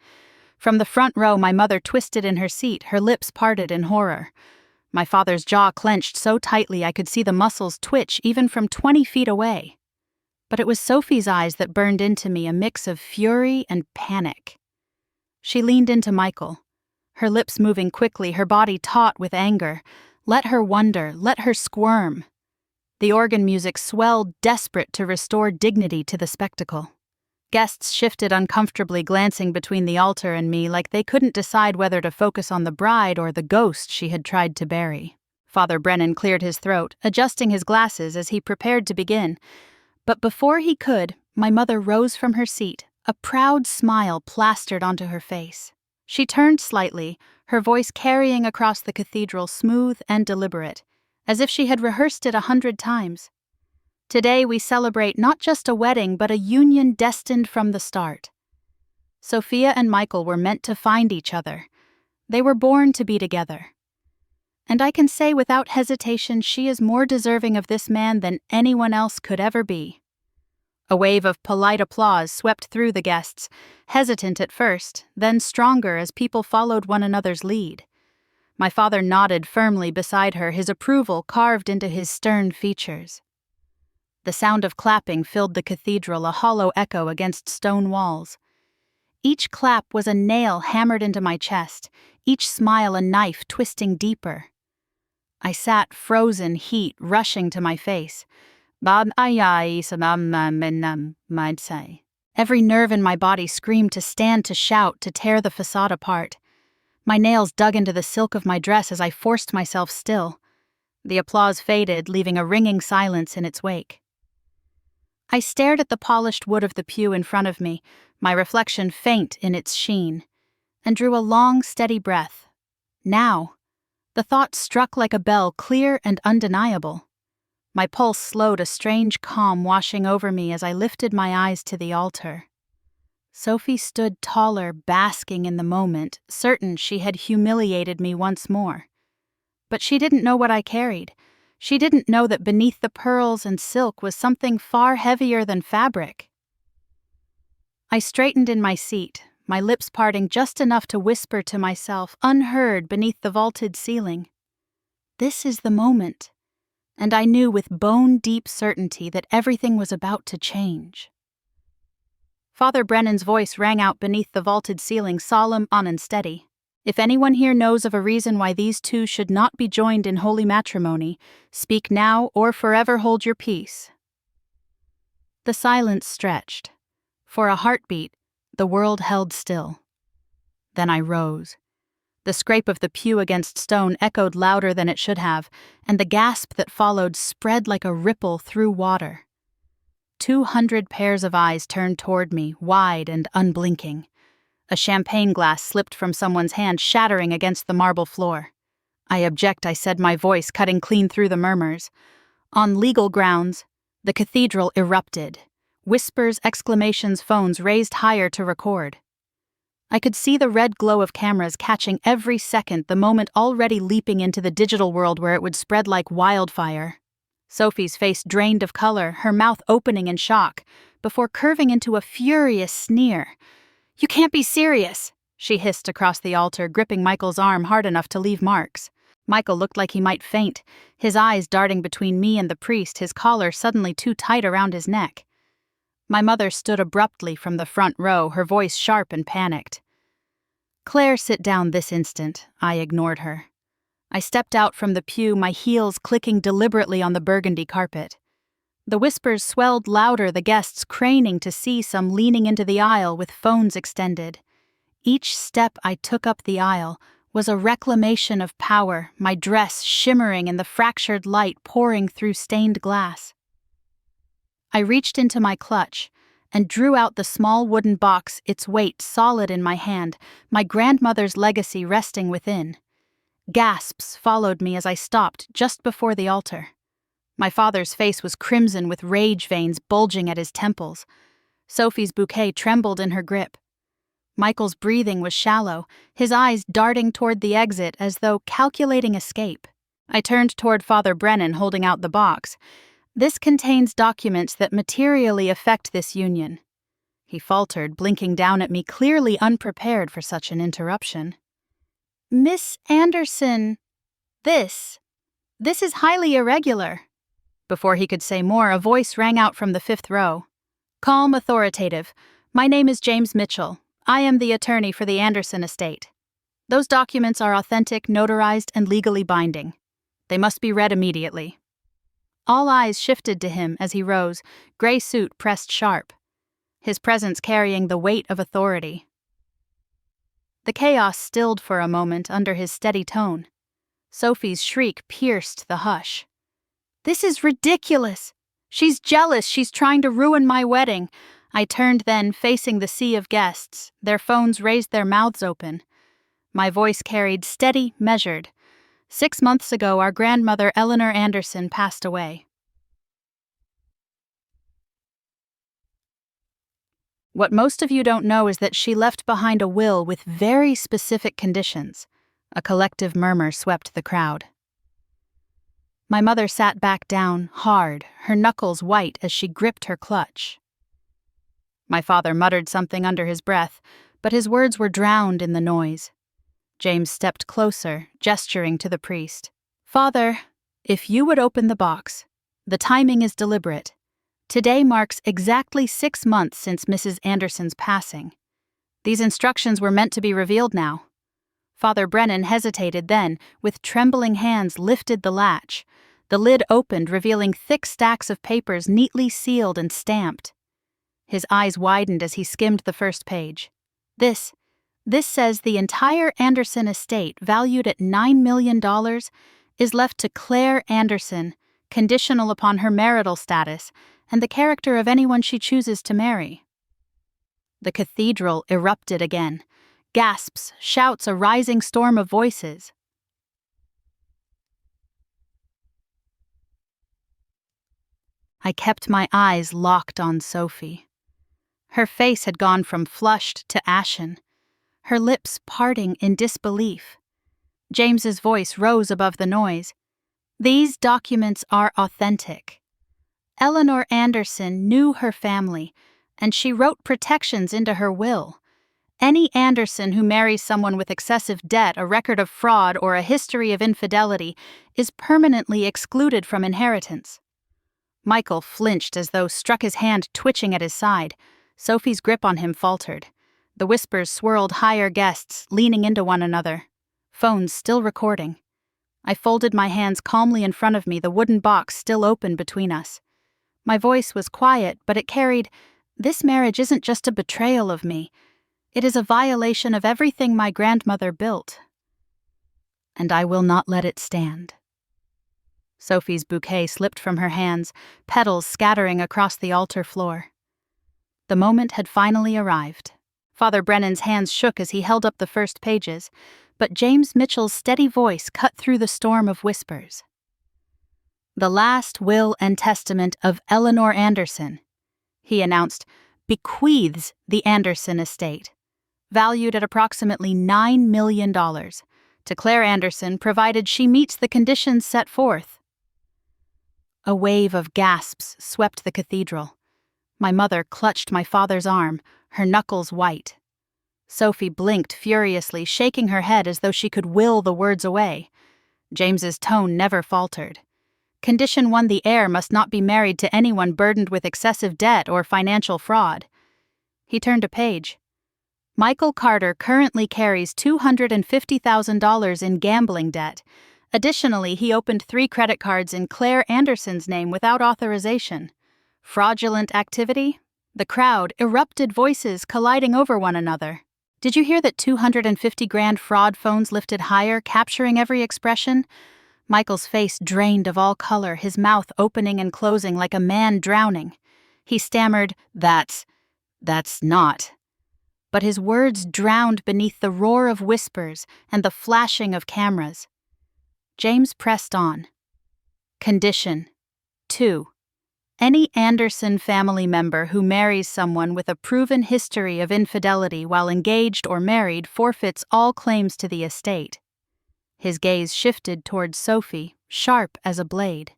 From the front row, my mother twisted in her seat, her lips parted in horror. My father's jaw clenched so tightly I could see the muscles twitch even from 20 feet away. But it was Sophie's eyes that burned into me, a mix of fury and panic. She leaned into Michael, her lips moving quickly, her body taut with anger. Let her wonder, let her squirm. The organ music swelled, desperate to restore dignity to the spectacle. Guests shifted uncomfortably, glancing between the altar and me like they couldn't decide whether to focus on the bride or the ghost she had tried to bury. Father Brennan cleared his throat, adjusting his glasses as he prepared to begin. But before he could, my mother rose from her seat, a proud smile plastered onto her face. She turned slightly, her voice carrying across the cathedral smooth and deliberate, as if she had rehearsed it 100 times. Today we celebrate not just a wedding but a union destined from the start. Sophia and Michael were meant to find each other. They were born to be together. And I can say without hesitation she is more deserving of this man than anyone else could ever be. A wave of polite applause swept through the guests, hesitant at first, then stronger as people followed one another's lead. My father nodded firmly beside her, his approval carved into his stern features. The sound of clapping filled the cathedral, a hollow echo against stone walls. Each clap was a nail hammered into my chest, each smile a knife twisting deeper. I sat, frozen, heat rushing to my face. Every nerve in my body screamed to stand, to shout, to tear the facade apart. My nails dug into the silk of my dress as I forced myself still. The applause faded, leaving a ringing silence in its wake. I stared at the polished wood of the pew in front of me, my reflection faint in its sheen, and drew a long, steady breath. Now, the thought struck like a bell, clear and undeniable. My pulse slowed, a strange calm washing over me as I lifted my eyes to the altar. Sophie stood taller, basking in the moment, certain she had humiliated me once more. But she didn't know what I carried. She didn't know that beneath the pearls and silk was something far heavier than fabric. I straightened in my seat, my lips parting just enough to whisper to myself, unheard beneath the vaulted ceiling. This is the moment. And I knew with bone-deep certainty that everything was about to change. Father Brennan's voice rang out beneath the vaulted ceiling, solemn, and steady. If anyone here knows of a reason why these two should not be joined in holy matrimony, speak now or forever hold your peace. The silence stretched. For a heartbeat, the world held still. Then I rose. The scrape of the pew against stone echoed louder than it should have, and the gasp that followed spread like a ripple through water. 200 pairs of eyes turned toward me, wide and unblinking. A champagne glass slipped from someone's hand, shattering against the marble floor. I object, I said, my voice cutting clean through the murmurs. On legal grounds, the cathedral erupted. Whispers, exclamations, phones raised higher to record. I could see the red glow of cameras catching every second, the moment already leaping into the digital world where it would spread like wildfire. Sophie's face drained of color, her mouth opening in shock, before curving into a furious sneer. "You can't be serious," she hissed across the altar, gripping Michael's arm hard enough to leave marks. Michael looked like he might faint, his eyes darting between me and the priest, his collar suddenly too tight around his neck. My mother stood abruptly from the front row, her voice sharp and panicked. "Claire, sit down this instant." I ignored her. I stepped out from the pew, my heels clicking deliberately on the burgundy carpet. The whispers swelled louder, the guests craning to see, some leaning into the aisle with phones extended. Each step I took up the aisle was a reclamation of power, my dress shimmering in the fractured light pouring through stained glass. I reached into my clutch and drew out the small wooden box, its weight solid in my hand, my grandmother's legacy resting within. Gasps followed me as I stopped just before the altar. My father's face was crimson with rage veins bulging at his temples. Sophie's bouquet trembled in her grip. Michael's breathing was shallow, his eyes darting toward the exit as though calculating escape. I turned toward Father Brennan, holding out the box. "This contains documents that materially affect this union." He faltered, blinking down at me, clearly unprepared for such an interruption. "Miss Anderson, this is highly irregular." Before he could say more, a voice rang out from the 5th row. "Calm, authoritative. My name is James Mitchell. I am the attorney for the Anderson estate. Those documents are authentic, notarized, and legally binding. They must be read immediately." All eyes shifted to him as he rose, gray suit pressed sharp. his presence carrying the weight of authority. The chaos stilled for a moment under his steady tone. Sophie's shriek pierced the hush. "This is ridiculous! She's jealous, she's trying to ruin my wedding." I turned then, facing the sea of guests. Their phones raised their mouths open. My voice carried steady, measured. 6 months ago, our grandmother Eleanor Anderson passed away. What most of you don't know is that she left behind a will with very specific conditions. A collective murmur swept the crowd. My mother sat back down, hard, her knuckles white as she gripped her clutch. My father muttered something under his breath, but his words were drowned in the noise. James stepped closer, gesturing to the priest. "Father, if you would open the box. The timing is deliberate. Today marks exactly 6 months since Mrs. Anderson's passing. These instructions were meant to be revealed now." Father Brennan hesitated then, with trembling hands lifted the latch. The lid opened, revealing thick stacks of papers neatly sealed and stamped. His eyes widened as he skimmed the first page. This says the entire Anderson estate, valued at $9 million, is left to Claire Anderson, conditional upon her marital status and the character of anyone she chooses to marry. The cathedral erupted again. Gasps, shouts, a rising storm of voices. I kept my eyes locked on Sophie. Her face had gone from flushed to ashen, her lips parting in disbelief. James's voice rose above the noise. "These documents are authentic. Eleanor Anderson knew her family, and she wrote protections into her will. Any Anderson who marries someone with excessive debt, a record of fraud, or a history of infidelity is permanently excluded from inheritance." Michael flinched as though struck, his hand twitching at his side. Sophie's grip on him faltered. The whispers swirled higher, guests leaning into one another. Phones still recording. I folded my hands calmly in front of me, the wooden box still open between us. My voice was quiet, but it carried, "This marriage isn't just a betrayal of me. It is a violation of everything my grandmother built. And I will not let it stand." Sophie's bouquet slipped from her hands, petals scattering across the altar floor. The moment had finally arrived. Father Brennan's hands shook as he held up the first pages, but James Mitchell's steady voice cut through the storm of whispers. "The last will and testament of Eleanor Anderson," he announced, "bequeaths the Anderson estate, valued at approximately $9 million, to Claire Anderson, provided she meets the conditions set forth." A wave of gasps swept the cathedral. My mother clutched my father's arm, her knuckles white. Sophie blinked furiously, shaking her head as though she could will the words away. James's tone never faltered. Condition 1: the heir must not be married to anyone burdened with excessive debt or financial fraud. He turned a page. "Michael Carter currently carries $250,000 in gambling debt. Additionally, he opened 3 credit cards in Claire Anderson's name without authorization. Fraudulent activity?" The crowd erupted, voices colliding over one another. "Did you hear that 250 grand fraud?" Phones lifted higher, capturing every expression. Michael's face drained of all color, his mouth opening and closing like a man drowning. He stammered, That's not." But his words drowned beneath the roar of whispers and the flashing of cameras. James pressed on. "Condition 2. Any Anderson family member who marries someone with a proven history of infidelity while engaged or married forfeits all claims to the estate." His gaze shifted towards Sophie, sharp as a blade.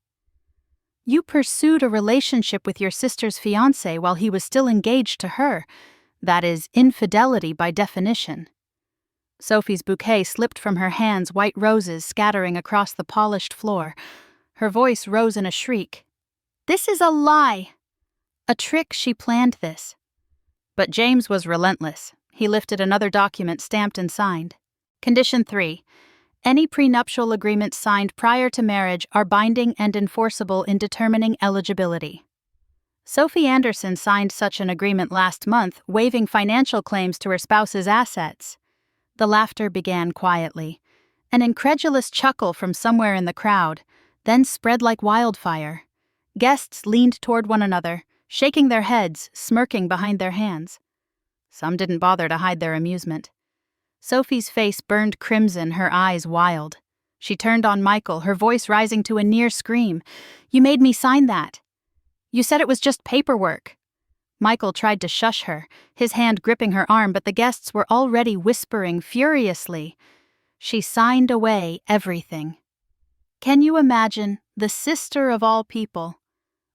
"You pursued a relationship with your sister's fiancé while he was still engaged to her. That is infidelity by definition." Sophie's bouquet slipped from her hands, white roses scattering across the polished floor. Her voice rose in a shriek. "This is a lie! A trick, she planned this." But James was relentless. He lifted another document stamped and signed. Condition 3. Any prenuptial agreements signed prior to marriage are binding and enforceable in determining eligibility. Sophie Anderson signed such an agreement last month, waiving financial claims to her spouse's assets. The laughter began quietly. An incredulous chuckle from somewhere in the crowd, then spread like wildfire. Guests leaned toward one another, shaking their heads, smirking behind their hands. Some didn't bother to hide their amusement. Sophie's face burned crimson, her eyes wild. She turned on Michael, her voice rising to a near scream. "You made me sign that. You said it was just paperwork." Michael tried to shush her, his hand gripping her arm, but the guests were already whispering furiously. She signed away everything. Can you imagine, the sister of all people?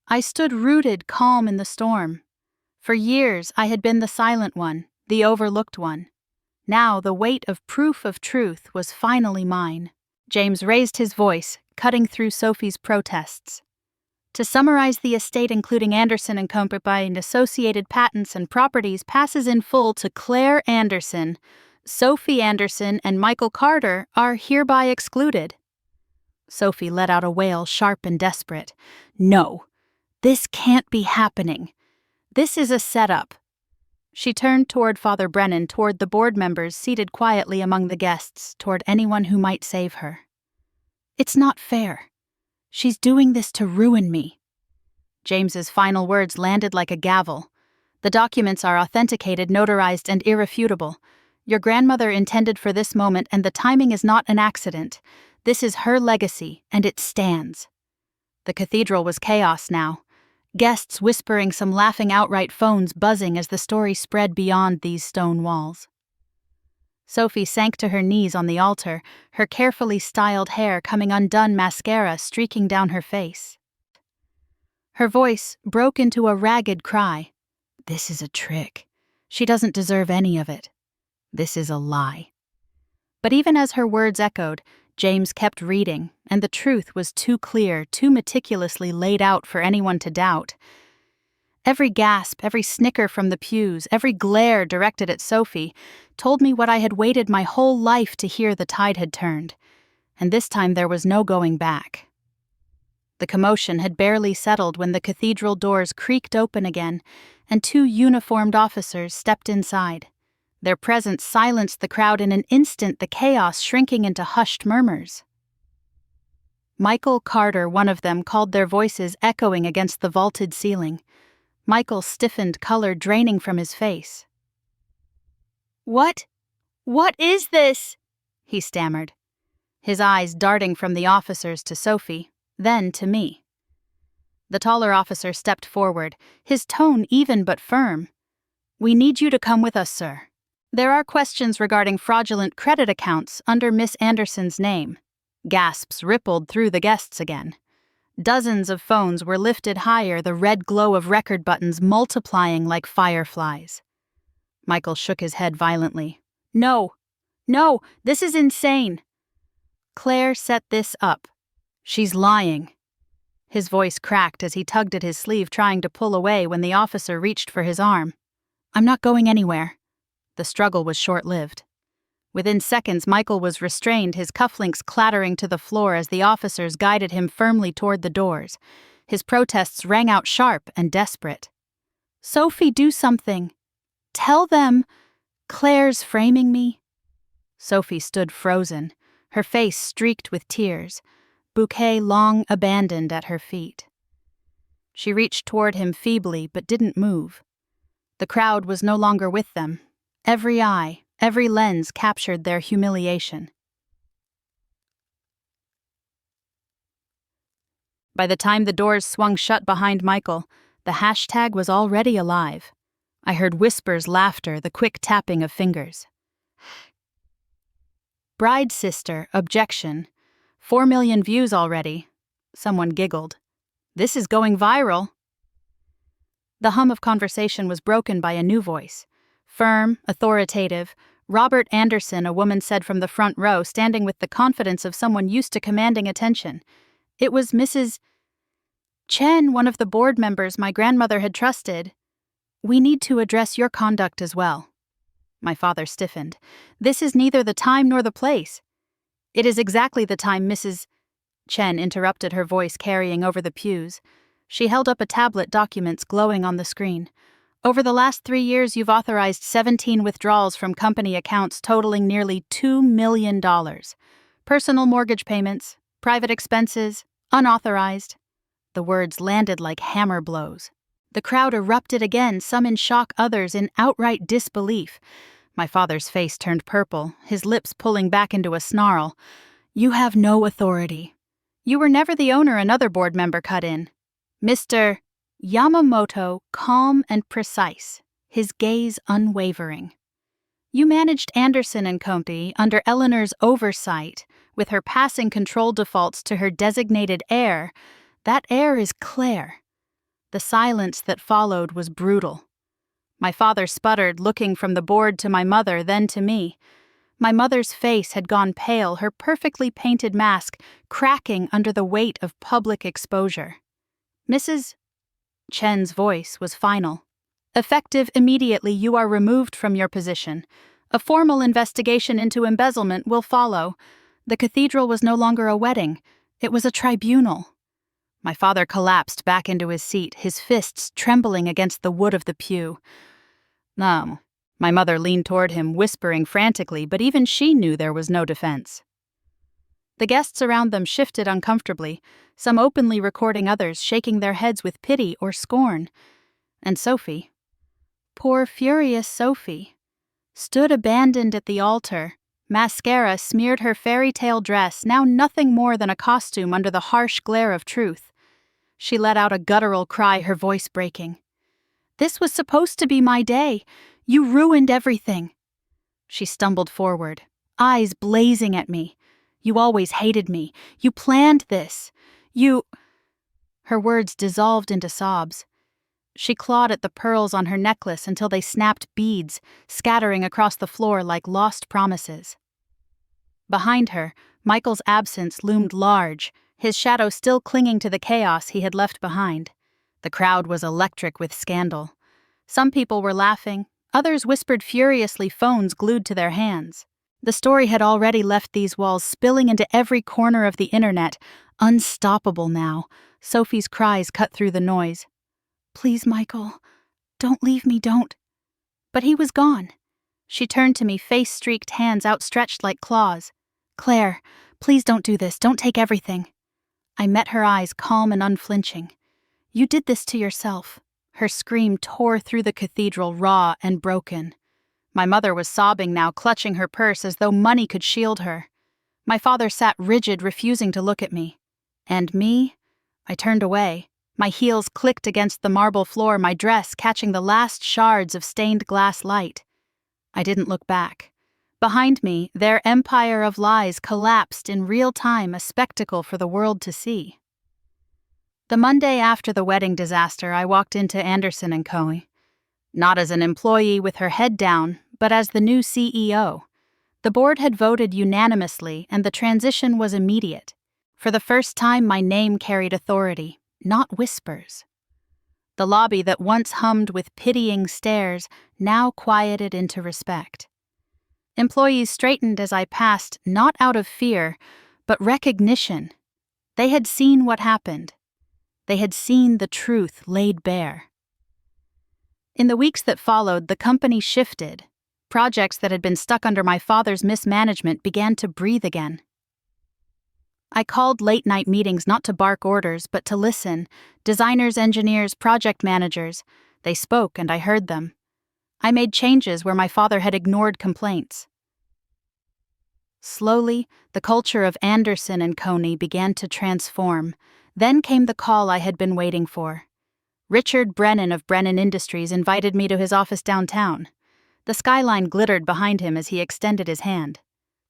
I stood rooted calm in the storm. For years I had been the silent one, the overlooked one. Now the weight of proof of truth was finally mine. James raised his voice, cutting through Sophie's protests. To summarize, the estate including Anderson and Company, associated patents and properties passes in full to Claire Anderson. Sophie Anderson and Michael Carter are hereby excluded. Sophie let out a wail, sharp and desperate. No, this can't be happening. This is a setup. She turned toward Father Brennan, toward the board members seated quietly among the guests, toward anyone who might save her. It's not fair. She's doing this to ruin me. James's final words landed like a gavel. The documents are authenticated, notarized, and irrefutable. Your grandmother intended for this moment, and the timing is not an accident. This is her legacy, and it stands. The cathedral was chaos now. Guests whispering, some laughing outright, phones buzzing as the story spread beyond these stone walls. Sophie sank to her knees on the altar, her carefully styled hair coming undone, mascara streaking down her face. Her voice broke into a ragged cry. This is a trick. She doesn't deserve any of it. This is a lie. But even as her words echoed, James kept reading, and the truth was too clear, too meticulously laid out for anyone to doubt. Every gasp, every snicker from the pews, every glare directed at Sophie, told me what I had waited my whole life to hear. The tide had turned, and this time there was no going back. The commotion had barely settled when the cathedral doors creaked open again, and two uniformed officers stepped inside. Their presence silenced the crowd in an instant, the chaos shrinking into hushed murmurs. Michael Carter, one of them, called, their voices echoing against the vaulted ceiling. Michael stiffened, color draining from his face. What is this?" he stammered, his eyes darting from the officers to Sophie, then to me. The taller officer stepped forward, his tone even but firm. "We need you to come with us, sir. There are questions regarding fraudulent credit accounts under Miss Anderson's name." Gasps rippled through the guests again. Dozens of phones were lifted higher, the red glow of record buttons multiplying like fireflies. Michael shook his head violently. No, this is insane. Claire set this up. She's lying." His voice cracked as he tugged at his sleeve, trying to pull away when the officer reached for his arm. "I'm not going anywhere." The struggle was short-lived. Within seconds, Michael was restrained, his cufflinks clattering to the floor as the officers guided him firmly toward the doors. His protests rang out sharp and desperate. "Sophie, do something. Tell them Claire's framing me." Sophie stood frozen, her face streaked with tears, bouquet long abandoned at her feet. She reached toward him feebly but didn't move. The crowd was no longer with them. Every eye, every lens captured their humiliation. By the time the doors swung shut behind Michael, the hashtag was already alive. I heard whispers, laughter, the quick tapping of fingers. Bride sister, objection. 4 million views already. Someone giggled. This is going viral. The hum of conversation was broken by a new voice. Firm, authoritative. Robert Anderson, a woman said from the front row, standing with the confidence of someone used to commanding attention. It was Mrs. Chen, one of the board members my grandmother had trusted. "We need to address your conduct as well." My father stiffened. "This is neither the time nor the place." "It is exactly the time, Mrs. Chen interrupted, her voice carrying over the pews. She held up a tablet, documents glowing on the screen. Over the last 3 years, you've authorized 17 withdrawals from company accounts totaling nearly $2 million. Personal mortgage payments, private expenses, unauthorized. The words landed like hammer blows. The crowd erupted again, some in shock, others in outright disbelief. My father's face turned purple, his lips pulling back into a snarl. "You have no authority. You were never the owner," another board member cut in. Mr. Yamamoto, calm and precise, his gaze unwavering. "You managed Anderson and Company under Eleanor's oversight, with her passing control defaults to her designated heir. That heir is Claire." The silence that followed was brutal. My father sputtered, looking from the board to my mother, then to me. My mother's face had gone pale, her perfectly painted mask cracking under the weight of public exposure. "Mrs. Chen's voice was final. "Effective immediately, you are removed from your position. A formal investigation into embezzlement will follow. The cathedral was no longer a wedding. It was a tribunal." My father collapsed back into his seat, his fists trembling against the wood of the pew. "No." My mother leaned toward him, whispering frantically, but even she knew there was no defense. The guests around them shifted uncomfortably, some openly recording, others shaking their heads with pity or scorn. And Sophie, poor furious Sophie, stood abandoned at the altar. Mascara smeared her fairy tale dress, now nothing more than a costume under the harsh glare of truth. She let out a guttural cry, her voice breaking. "This was supposed to be my day. You ruined everything." She stumbled forward, eyes blazing at me. "You always hated me. You planned this. You—" Her words dissolved into sobs. She clawed at the pearls on her necklace until they snapped beads, scattering across the floor like lost promises. Behind her, Michael's absence loomed large, his shadow still clinging to the chaos he had left behind. The crowd was electric with scandal. Some people were laughing, others whispered furiously, phones glued to their hands. The story had already left these walls, spilling into every corner of the internet, unstoppable now. Sophie's cries cut through the noise. "Please, Michael, don't leave me, don't." But he was gone. She turned to me, face-streaked, hands outstretched like claws. "Claire, please don't do this, don't take everything." I met her eyes, calm and unflinching. "You did this to yourself." Her scream tore through the cathedral, raw and broken. My mother was sobbing now, clutching her purse as though money could shield her. My father sat rigid, refusing to look at me. And me? I turned away. My heels clicked against the marble floor, my dress catching the last shards of stained glass light. I didn't look back. Behind me, their empire of lies collapsed in real time, a spectacle for the world to see. The Monday after the wedding disaster, I walked into Anderson & Co. Not as an employee with her head down, but as the new CEO. The board had voted unanimously, and the transition was immediate. For the first time, my name carried authority, not whispers. The lobby that once hummed with pitying stares now quieted into respect. Employees straightened as I passed, not out of fear, but recognition. They had seen what happened. They had seen the truth laid bare. In the weeks that followed, the company shifted. Projects that had been stuck under my father's mismanagement began to breathe again. I called late-night meetings not to bark orders, but to listen. Designers, engineers, project managers. They spoke, and I heard them. I made changes where my father had ignored complaints. Slowly, the culture of Anderson & Co. began to transform. Then came the call I had been waiting for. Richard Brennan of Brennan Industries invited me to his office downtown. The skyline glittered behind him as he extended his hand.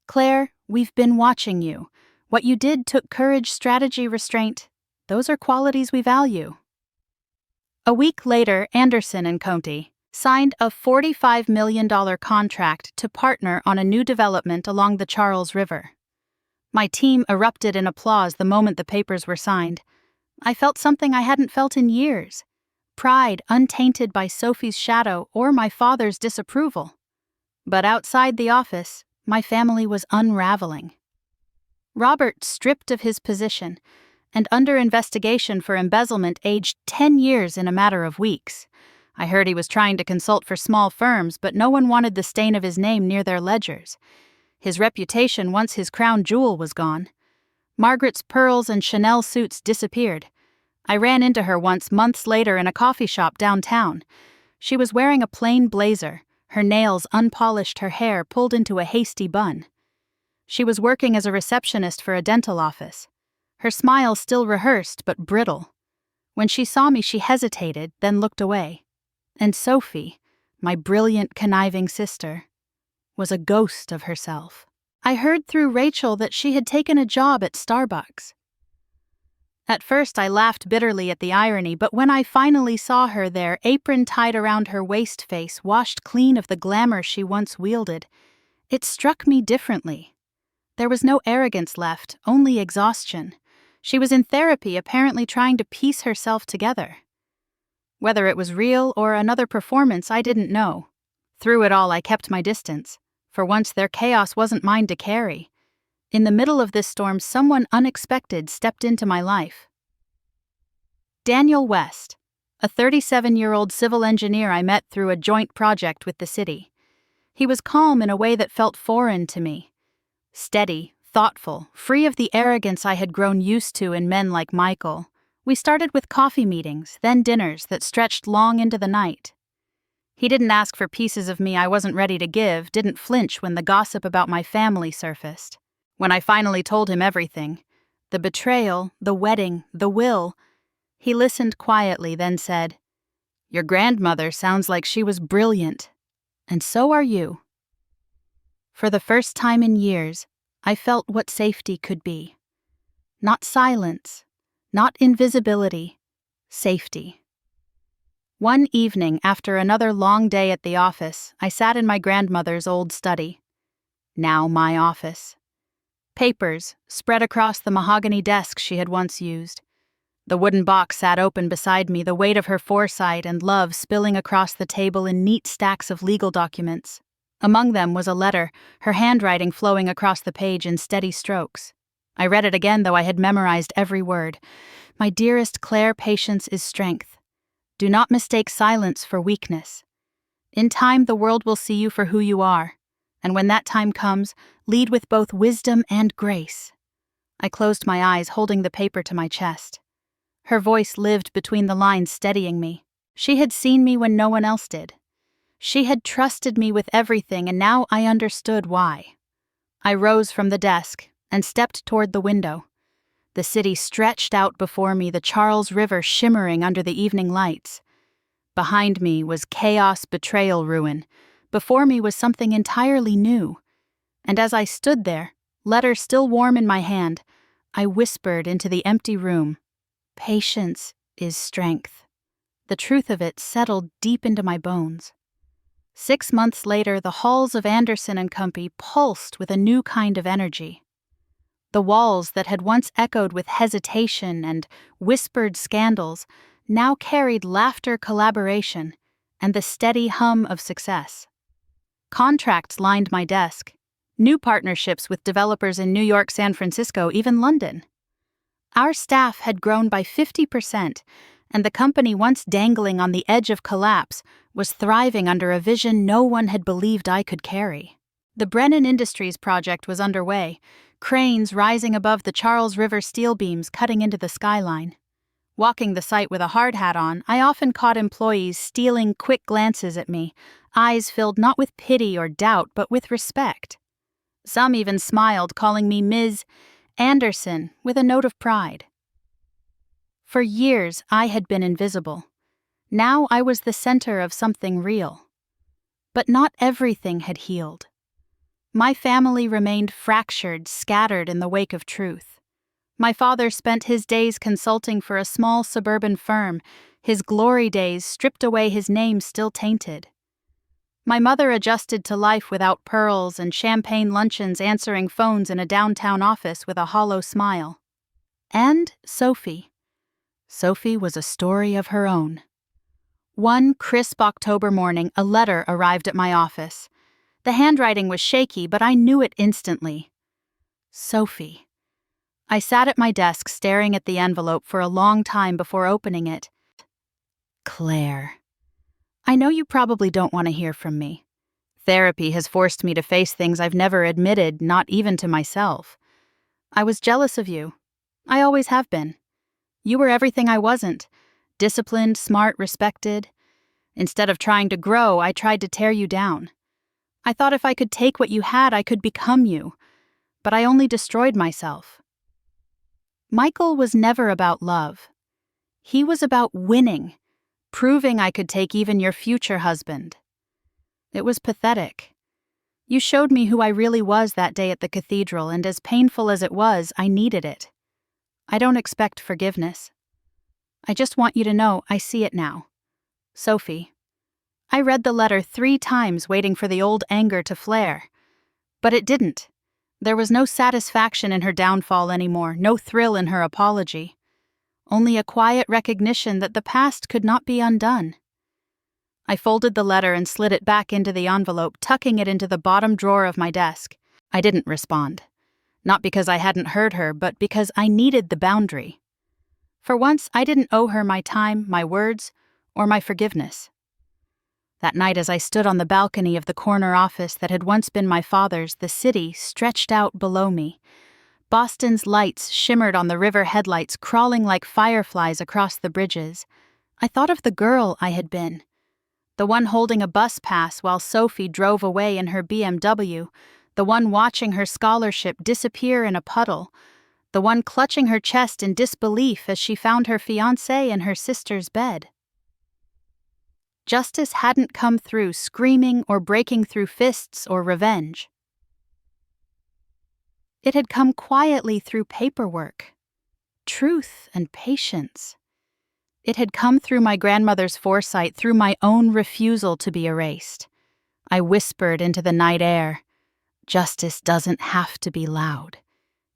"Claire, we've been watching you. What you did took courage, strategy, restraint. Those are qualities we value." A week later, Anderson & Co. signed a $45 million contract to partner on a new development along the Charles River. My team erupted in applause the moment the papers were signed. I felt something I hadn't felt in years. Pride untainted by Sophie's shadow or my father's disapproval. But outside the office, my family was unraveling. Robert stripped of his position, and under investigation for embezzlement aged 10 years in a matter of weeks. I heard he was trying to consult for small firms, but no one wanted the stain of his name near their ledgers. His reputation once his crown jewel was gone. Margaret's pearls and Chanel suits disappeared. I ran into her once months later in a coffee shop downtown. She was wearing a plain blazer, her nails unpolished, her hair pulled into a hasty bun. She was working as a receptionist for a dental office. Her smile still rehearsed but brittle. When she saw me, she hesitated, then looked away. And Sophie, my brilliant, conniving sister, was a ghost of herself. I heard through Rachel that she had taken a job at Starbucks. At first I laughed bitterly at the irony, but when I finally saw her there, apron tied around her waist, face washed clean of the glamour she once wielded, it struck me differently. There was no arrogance left, only exhaustion. She was in therapy, apparently trying to piece herself together. Whether it was real or another performance, I didn't know. Through it all, I kept my distance. For once, their chaos wasn't mine to carry. In the middle of this storm, someone unexpected stepped into my life. Daniel West, a 37-year-old civil engineer I met through a joint project with the city. He was calm in a way that felt foreign to me. Steady, thoughtful, free of the arrogance I had grown used to in men like Michael. We started with coffee meetings, then dinners that stretched long into the night. He didn't ask for pieces of me I wasn't ready to give, didn't flinch when the gossip about my family surfaced. When I finally told him everything, the betrayal, the wedding, the will, he listened quietly, then said, "Your grandmother sounds like she was brilliant, and so are you." For the first time in years, I felt what safety could be. Not silence, not invisibility, safety. One evening, after another long day at the office, I sat in my grandmother's old study. Now my office. Papers spread across the mahogany desk she had once used. The wooden box sat open beside me, the weight of her foresight and love spilling across the table in neat stacks of legal documents. Among them was a letter, her handwriting flowing across the page in steady strokes. I read it again, though I had memorized every word. "My dearest Claire, patience is strength. Do not mistake silence for weakness. In time, the world will see you for who you are, and when that time comes, lead with both wisdom and grace." I closed my eyes, holding the paper to my chest. Her voice lived between the lines, steadying me. She had seen me when no one else did. She had trusted me with everything, and now I understood why. I rose from the desk and stepped toward the window. The city stretched out before me, the Charles River shimmering under the evening lights. Behind me was chaos, betrayal, ruin. Before me was something entirely new. And as I stood there, letter still warm in my hand, I whispered into the empty room, "Patience is strength." The truth of it settled deep into my bones. 6 months later, the halls of Anderson and Company pulsed with a new kind of energy. The walls that had once echoed with hesitation and whispered scandals now carried laughter, collaboration, and the steady hum of success. Contracts lined my desk, new partnerships with developers in New York, San Francisco, even London. Our staff had grown by 50%, and the company once dangling on the edge of collapse was thriving under a vision no one had believed I could carry. The Brennan Industries project was underway, cranes rising above the Charles River steel beams cutting into the skyline. Walking the site with a hard hat on, I often caught employees stealing quick glances at me, eyes filled not with pity or doubt but with respect. Some even smiled, calling me Ms. Anderson with a note of pride. For years, I had been invisible. Now I was the center of something real. But not everything had healed. My family remained fractured, scattered in the wake of truth. My father spent his days consulting for a small suburban firm, his glory days stripped away, his name still tainted. My mother adjusted to life without pearls and champagne luncheons, answering phones in a downtown office with a hollow smile. And Sophie. Sophie was a story of her own. One crisp October morning, a letter arrived at my office. The handwriting was shaky, but I knew it instantly. Sophie. I sat at my desk staring at the envelope for a long time before opening it. Claire. I know you probably don't want to hear from me. Therapy has forced me to face things I've never admitted, not even to myself. I was jealous of you. I always have been. You were everything I wasn't. Disciplined, smart, respected. Instead of trying to grow, I tried to tear you down. I thought if I could take what you had, I could become you. But I only destroyed myself. Michael was never about love. He was about winning, proving I could take even your future husband. It was pathetic. You showed me who I really was that day at the cathedral, and as painful as it was, I needed it. I don't expect forgiveness. I just want you to know I see it now. Sophie. I read the letter 3 times waiting for the old anger to flare. But it didn't. There was no satisfaction in her downfall anymore, no thrill in her apology. Only a quiet recognition that the past could not be undone. I folded the letter and slid it back into the envelope, tucking it into the bottom drawer of my desk. I didn't respond. Not because I hadn't heard her, but because I needed the boundary. For once, I didn't owe her my time, my words, or my forgiveness. That night, as I stood on the balcony of the corner office that had once been my father's, the city stretched out below me. Boston's lights shimmered on the river headlights, crawling like fireflies across the bridges. I thought of the girl I had been. The one holding a bus pass while Sophie drove away in her BMW, the one watching her scholarship disappear in a puddle, the one clutching her chest in disbelief as she found her fiancé in her sister's bed. Justice hadn't come through screaming or breaking through fists or revenge. It had come quietly through paperwork, truth and patience. It had come through my grandmother's foresight, through my own refusal to be erased. I whispered into the night air, justice doesn't have to be loud.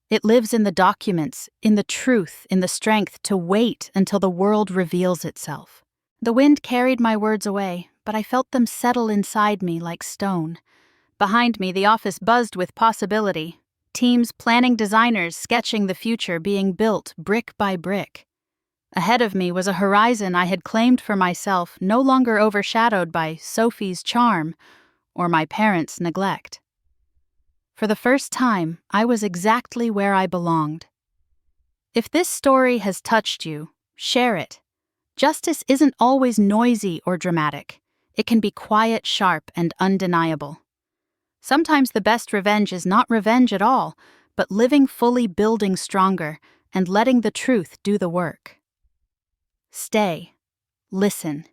It lives in the documents, in the truth, in the strength to wait until the world reveals itself. The wind carried my words away, but I felt them settle inside me like stone. Behind me, the office buzzed with possibility. Teams planning, designers sketching the future being built brick by brick. Ahead of me was a horizon I had claimed for myself, no longer overshadowed by Sophie's charm or my parents' neglect. For the first time, I was exactly where I belonged. If this story has touched you, share it. Justice isn't always noisy or dramatic. It can be quiet, sharp, and undeniable. Sometimes the best revenge is not revenge at all, but living fully, building stronger, and letting the truth do the work. Stay, listen,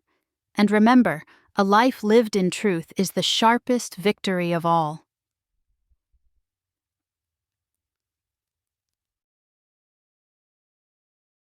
and remember, a life lived in truth is the sharpest victory of all.